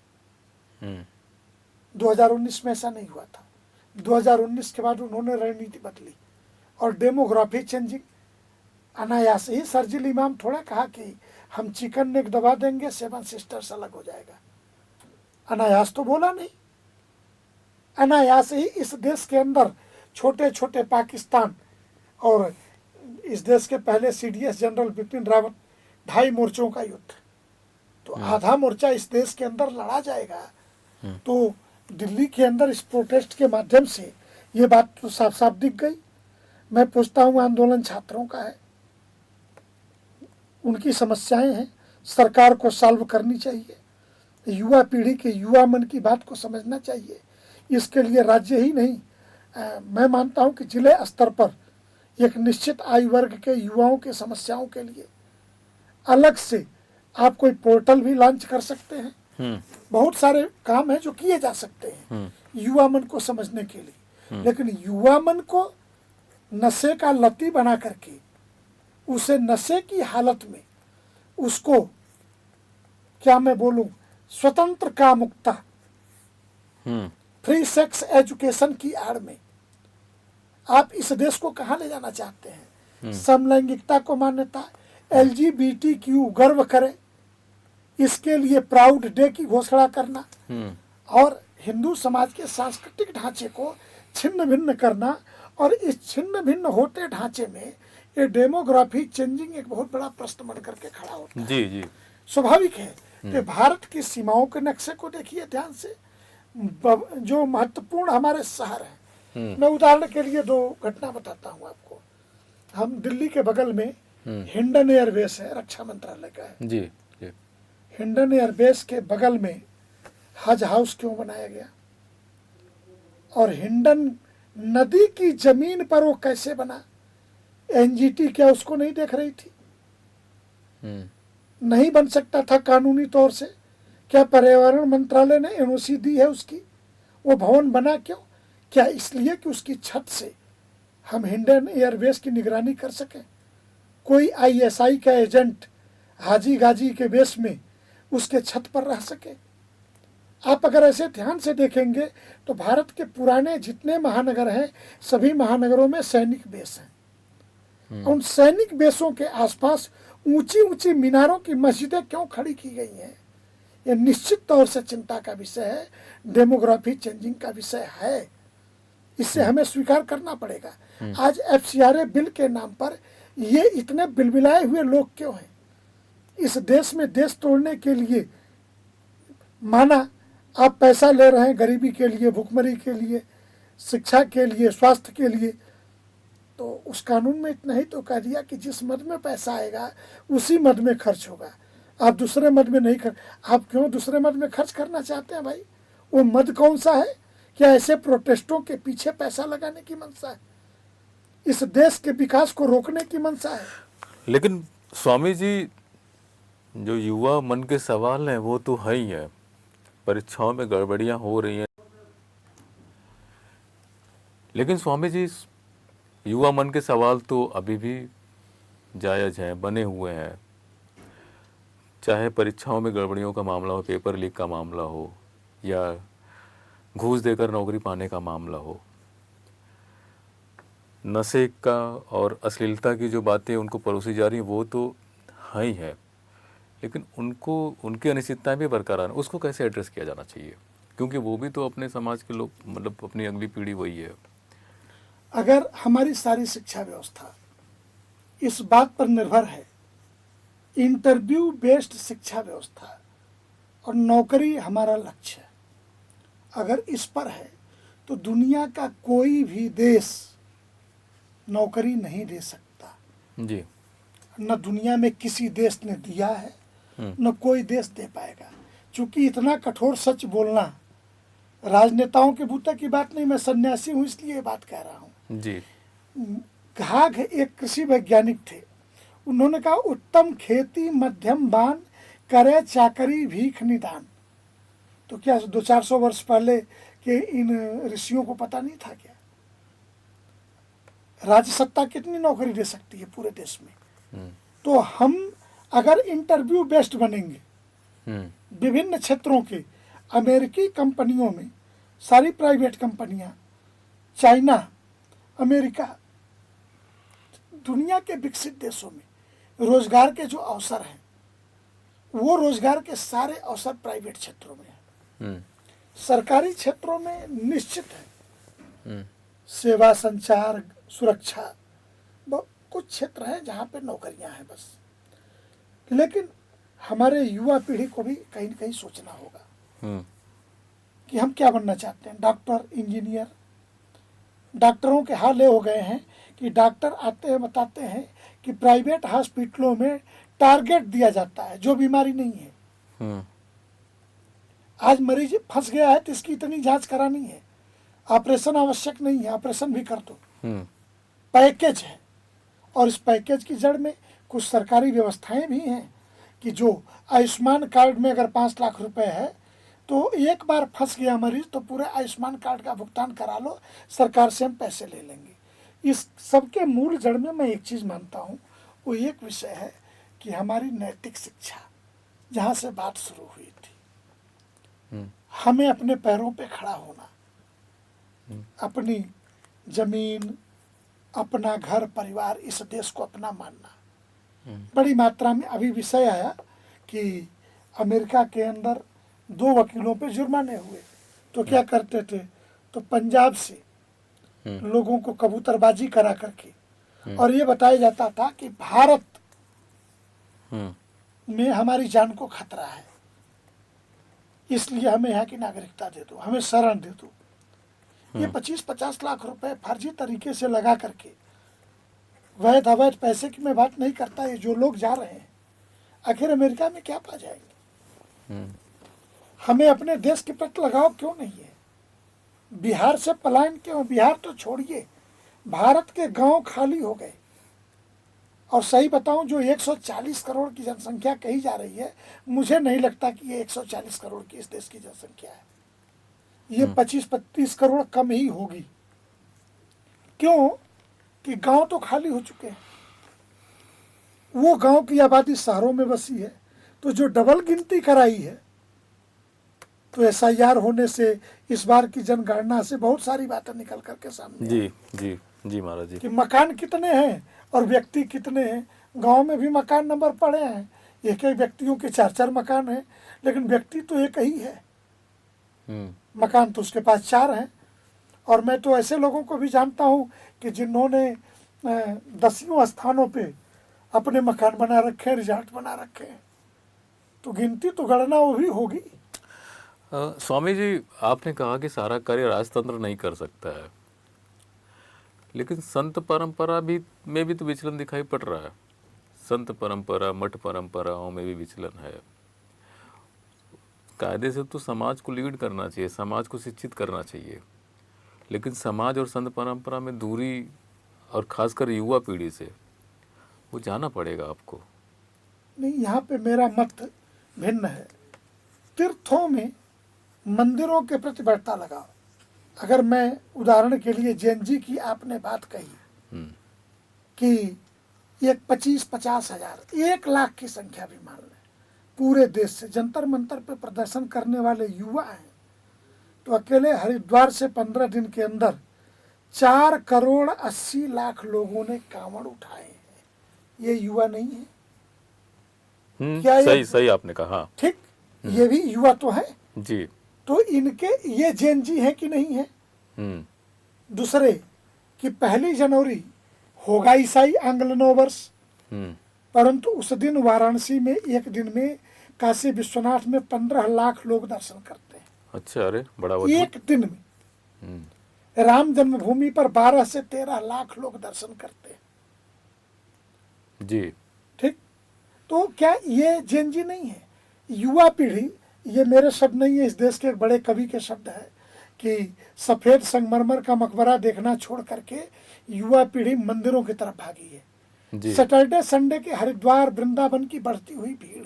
2019 में ऐसा नहीं हुआ था। 2019 के बाद उन्होंने रणनीति बदली और डेमोग्राफी चेंजिंग अनायास ही। सर्जिल इमाम थोड़ा कहा कि हम चिकन नेक दबा देंगे, 7 सिस्टर्स अलग हो जाएगा। अनायास तो बोला नहीं, अनायास ही इस देश के अंदर छोटे छोटे पाकिस्तान और इस देश के पहले CDS जनरल बिपिन रावत 2.5 मोर्चों का युद्ध, तो आधा मोर्चा इस देश के अंदर लड़ा जाएगा। तो दिल्ली के अंदर इस प्रोटेस्ट के माध्यम से ये बात तो साफ साफ दिख गई। मैं पूछता हूँ, आंदोलन छात्रों का है, उनकी समस्याएं हैं, सरकार को सॉल्व करनी चाहिए। युवा पीढ़ी के युवा मन की बात को समझना चाहिए। इसके लिए राज्य ही नहीं, मैं मानता हूँ कि जिले स्तर पर एक निश्चित आयु वर्ग के युवाओं के समस्याओं के लिए अलग से आप कोई पोर्टल भी लॉन्च कर सकते हैं। बहुत सारे काम हैं जो किए जा सकते हैं युवा मन को समझने के लिए। लेकिन युवा मन को नशे का लती बना करके उसे नशे की हालत में उसको, क्या मैं बोलूं, स्वतंत्र का मुक्ता फ्री सेक्स एजुकेशन की आड़ में आप इस देश को कहाँ ले जाना चाहते हैं? समलैंगिकता को मान्यता, LGBTQ गर्व करे, इसके लिए प्राउड डे की घोषणा करना और हिंदू समाज के सांस्कृतिक ढांचे को छिन्न भिन्न करना, और इस छिन्न भिन्न होते ढांचे में ये डेमोग्राफी चेंजिंग एक बहुत बड़ा प्रश्न बन करके खड़ा होता है। जी जी, स्वाभाविक है कि भारत की सीमाओं के नक्शे को देखिए ध्यान से, जो महत्वपूर्ण हमारे शहर हैं। मैं उदाहरण के लिए 2 घटना बताता हूँ आपको। हम दिल्ली के बगल में हिंडन एयरबेस है, रक्षा मंत्रालय का है। जी जी। हिंडन एयरबेस के बगल में हज हाउस क्यों बनाया गया, और हिंडन नदी की जमीन पर वो कैसे बना? NGT क्या उसको नहीं देख रही थी? नहीं बन सकता था कानूनी तौर से? क्या पर्यावरण मंत्रालय ने NOC दी है उसकी? वो भवन बना क्यों? क्या इसलिए कि उसकी छत से हम हिंडन एयरबेस की निगरानी कर सकें? कोई ISI का एजेंट हाजी गाजी के बेस में उसके छत पर रह सके? आप अगर ऐसे ध्यान से देखेंगे तो भारत के पुराने जितने महानगर हैं, सभी महानगरों में सैनिक बेस हैं। उन सैनिक बेसों के आसपास ऊंची ऊंची मीनारों की मस्जिदें क्यों खड़ी की गई हैं? ये निश्चित तौर से चिंता का विषय है, डेमोग्राफी चेंजिंग का विषय है। इससे हमें स्वीकार करना पड़ेगा। आज FCRA बिल के नाम पर ये इतने बिलबिलाए हुए लोग क्यों हैं? इस देश में देश तोड़ने के लिए माना आप पैसा ले रहे हैं, गरीबी के लिए, भुखमरी के लिए, शिक्षा के लिए, स्वास्थ्य के लिए, तो उस कानून में इतना ही तो कह दिया कि जिस मद में पैसा आएगा उसी मद में खर्च होगा। आप दूसरे मद में नहीं खर्च, आप क्यों दूसरे मद में खर्च करना चाहते हैं भाई? वो मद कौन सा है? क्या ऐसे प्रोटेस्टों के पीछे पैसा लगाने की मंशा है? इस देश के विकास को रोकने की मंशा है? लेकिन स्वामी जी, जो युवा मन के सवाल हैं वो तो है ही है, परीक्षाओं में गड़बड़ियां हो रही हैं, लेकिन स्वामी जी युवा मन के सवाल तो अभी भी जायज़ हैं, बने हुए हैं। चाहे परीक्षाओं में गड़बड़ियों का मामला हो, पेपर लीक का मामला हो, या घूस देकर नौकरी पाने का मामला हो, नशे का और अश्लीलता की जो बातें उनको परोसी जा रही हैं वो तो है ही है, लेकिन उनको उनकी अनिश्चितताएं भी बरकरार हैं। उसको कैसे एड्रेस किया जाना चाहिए? क्योंकि वो भी तो अपने समाज के लोग, मतलब अपनी अगली पीढ़ी वही है। अगर हमारी सारी शिक्षा व्यवस्था इस बात पर निर्भर है, इंटरव्यू बेस्ड शिक्षा व्यवस्था और नौकरी हमारा लक्ष्य है, अगर इस पर है तो दुनिया का कोई भी देश नौकरी नहीं दे सकता। जी। न दुनिया में किसी देश ने दिया है, न कोई देश दे पाएगा। क्योंकि इतना कठोर सच बोलना राजनेताओं के बूते की बात नहीं, मैं सन्यासी हूँ इसलिए ये बात कह रहा हूँ। जी। घाघ एक कृषि वैज्ञानिक थे, उन्होंने कहा उत्तम खेती मध्यम बान करे चाकरी भीख निदान। तो क्या 200-400 वर्ष पहले के इन ऋषियों को पता नहीं था क्या? राज्य सत्ता कितनी नौकरी दे सकती है पूरे देश में? तो हम अगर इंटरव्यू बेस्ड बनेंगे विभिन्न क्षेत्रों के, अमेरिकी कंपनियों में सारी प्राइवेट कंपनियां, चाइना, अमेरिका, दुनिया के विकसित देशों में रोजगार के जो अवसर हैं वो रोजगार के सारे अवसर प्राइवेट क्षेत्रों में हैं। सरकारी क्षेत्रों में निश्चित है, सेवा, संचार, सुरक्षा, कुछ क्षेत्र हैं जहाँ पे नौकरियां हैं बस। लेकिन हमारे युवा पीढ़ी को भी कहीं न कहीं सोचना होगा कि हम क्या बनना चाहते हैं। डॉक्टर, इंजीनियर, डॉक्टरों के हाल ये हो गए हैं कि डॉक्टर आते हैं बताते हैं कि प्राइवेट हॉस्पिटलों में टारगेट दिया जाता है जो बीमारी नहीं है। आज मरीज फंस गया है तो इसकी इतनी जांच करानी है, ऑपरेशन आवश्यक नहीं है, ऑपरेशन भी कर दो। पैकेज है, और इस पैकेज की जड़ में कुछ सरकारी व्यवस्थाएं भी हैं कि जो आयुष्मान कार्ड में अगर 5 लाख रुपए है तो एक बार फंस गया मरीज तो पूरे आयुष्मान कार्ड का भुगतान करा लो, सरकार से हम पैसे ले लेंगे। इस सबके मूल जड़ में मैं एक चीज़ मानता हूँ, वो एक विषय है कि हमारी नैतिक शिक्षा, जहाँ से बात शुरू हुई थी, हमें अपने पैरों पे खड़ा होना, अपनी जमीन, अपना घर परिवार, इस देश को अपना मानना। बड़ी मात्रा में अभी विषय आया कि अमेरिका के अंदर 2 वकीलों पे जुर्माने हुए, तो क्या करते थे, तो पंजाब से लोगों को कबूतरबाजी करा करके और ये बताया जाता था कि भारत में हमारी जान को खतरा है, इसलिए हमें यहाँ की नागरिकता दे दो, हमें शरण दे दो। ये 25-50 लाख रुपए फर्जी तरीके से लगा करके, वैध अवैध पैसे की मैं बात नहीं करता, ये जो लोग जा रहे हैं आखिर अमेरिका में क्या पा जाएंगे? हमें अपने देश के प्रति लगाव क्यों नहीं है? बिहार से पलायन क्यों? बिहार तो छोड़िए, भारत के गांव खाली हो गए। और सही बताऊं, जो 140 करोड़ की जनसंख्या कही जा रही है, मुझे नहीं लगता कि ये 140 करोड़ की इस देश की जनसंख्या है। ये 25-35 करोड़ कम ही होगी। क्यों? कि गांव तो खाली हो चुके हैं, वो गांव की आबादी शहरों में बसी है। तो जो डबल गिनती कराई है, तो SIR होने से, इस बार की जनगणना से बहुत सारी बातें निकल करके सामने जी जी जी महाराज जी, कि मकान कितने हैं और व्यक्ति कितने हैं। गांव में भी मकान नंबर पड़े हैं, एक एक व्यक्तियों के 4-4 मकान हैं, लेकिन व्यक्ति तो एक ही है, मकान तो उसके पास 4 हैं। और मैं तो ऐसे लोगों को भी जानता हूँ कि जिन्होंने 10 स्थानों पे अपने मकान बना रखे हैं, रिजॉर्ट बना रखे हैं। तो गिनती तो गणना वो भी होगी। स्वामी जी, आपने कहा कि सारा कार्य राजतंत्र नहीं कर सकता है, लेकिन संत परंपरा भी में भी तो विचलन दिखाई पड़ रहा है। संत परंपरा, मठ परंपराओं में भी विचलन है। कायदे से तो समाज को लीड करना चाहिए, समाज को शिक्षित करना चाहिए, लेकिन समाज और संत परंपरा में दूरी, और खासकर युवा पीढ़ी से, वो जाना पड़ेगा आपको। नहीं, यहाँ पे मेरा मत भिन्न है। तीर्थों में मंदिरों के प्रति बढ़ता लगाव, अगर मैं उदाहरण के लिए जैन जी की आपने बात कही कि एक 25-50 हजार, 1 लाख की संख्या भी मान लें, पूरे देश से जंतर मंतर पे प्रदर्शन करने वाले युवा हैं, तो अकेले हरिद्वार से 15 दिन के अंदर 4 करोड़ 80 लाख लोगों ने कांवड़ उठाए हैं। ये युवा नहीं है क्या? सही सही आपने कहा। ठीक, ये भी युवा तो है जी। तो इनके, ये जैन जी हैं कि नहीं है? दूसरे कि 1 जनवरी होगा ईसाई आंग्ल नव वर्ष, हम्म, परंतु उस दिन वाराणसी में एक दिन में काशी विश्वनाथ में 15 लाख लोग दर्शन करते हैं, अच्छा, अरे बड़ा अद्भुत। एक दिन में। हम्म, राम जन्मभूमि पर 12 से 13 लाख लोग दर्शन करते हैं। जी, ठीक, तो क्या ये जैन जी नहीं है? युवा पीढ़ी, ये मेरे शब्द नहीं है, इस देश के एक बड़े कवि के शब्द है कि सफेद संगमरमर का मकबरा देखना छोड़ करके युवा पीढ़ी मंदिरों की तरफ भागी है। जी, सैटरडे संडे के हरिद्वार वृंदावन की बढ़ती हुई भीड़,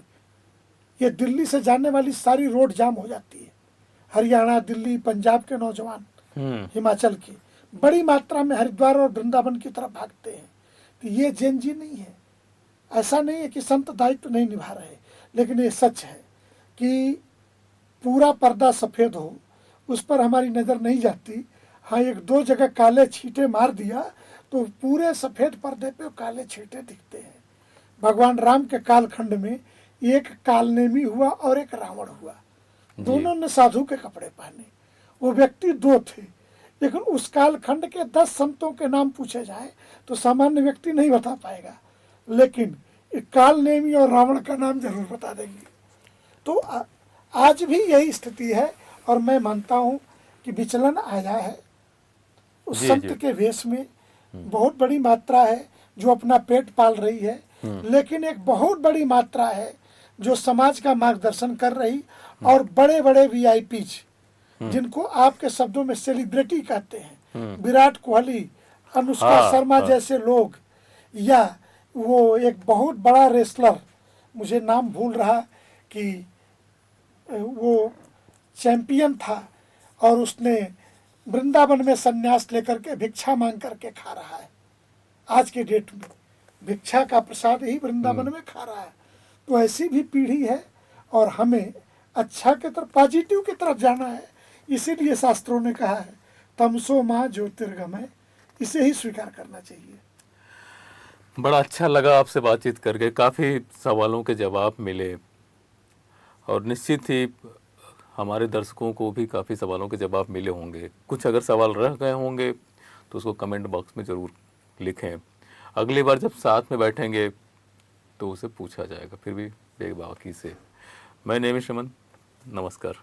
ये दिल्ली से जाने वाली सारी रोड जाम हो जाती है। हरियाणा, दिल्ली, पंजाब के नौजवान, हिमाचल की बड़ी मात्रा में हरिद्वार और वृंदावन की तरफ भागते हैं। तो ये जैन जी नहीं है। ऐसा नहीं है कि संत दायित्व नहीं निभा रहे, लेकिन ये सच है कि पूरा पर्दा सफ़ेद हो उस पर हमारी नज़र नहीं जाती। हाँ, 1-2 जगह काले छींटे मार दिया तो पूरे सफ़ेद पर्दे पे काले छींटे दिखते हैं। भगवान राम के कालखंड में एक कालनेमी हुआ और एक रावण हुआ, दोनों ने साधु के कपड़े पहने। वो व्यक्ति 2 थे, लेकिन उस कालखंड के 10 संतों के नाम पूछे जाए तो सामान्य व्यक्ति नहीं बता पाएगा, लेकिन कालनेमी और रावण का नाम जरूर बता देंगे। तो आज भी यही स्थिति है, और मैं मानता हूँ कि विचलन आया है। उस जी, संत जी। के वेश में बहुत बड़ी मात्रा है जो अपना पेट पाल रही है, लेकिन एक बहुत बड़ी मात्रा है जो समाज का मार्गदर्शन कर रही, और बड़े बड़े वीआईपीज जिनको आपके शब्दों में सेलिब्रिटी कहते हैं, विराट कोहली, अनुष्का हाँ, शर्मा हाँ। जैसे लोग, या वो एक बहुत बड़ा रेसलर, मुझे नाम भूल रहा कि वो चैंपियन था और उसने वृंदावन में संन्यास लेकर के भिक्षा मांग करके खा रहा है। आज के डेट में भिक्षा का प्रसाद ही वृंदावन में खा रहा है। तो ऐसी भी पीढ़ी है, और हमें अच्छा की तरफ, पॉजिटिव की तरफ जाना है। इसीलिए शास्त्रों ने कहा है तमसो माँ ज्योतिर्गमय, इसे ही स्वीकार करना चाहिए। बड़ा अच्छा लगा आपसे बातचीत करके, काफ़ी सवालों के जवाब मिले, और निश्चित ही हमारे दर्शकों को भी काफ़ी सवालों के जवाब मिले होंगे। कुछ अगर सवाल रह गए होंगे तो उसको कमेंट बॉक्स में ज़रूर लिखें। अगली बार जब साथ में बैठेंगे तो उसे पूछा जाएगा फिर भी बेबाकी से। मैं नेमिश रमन, नमस्कार।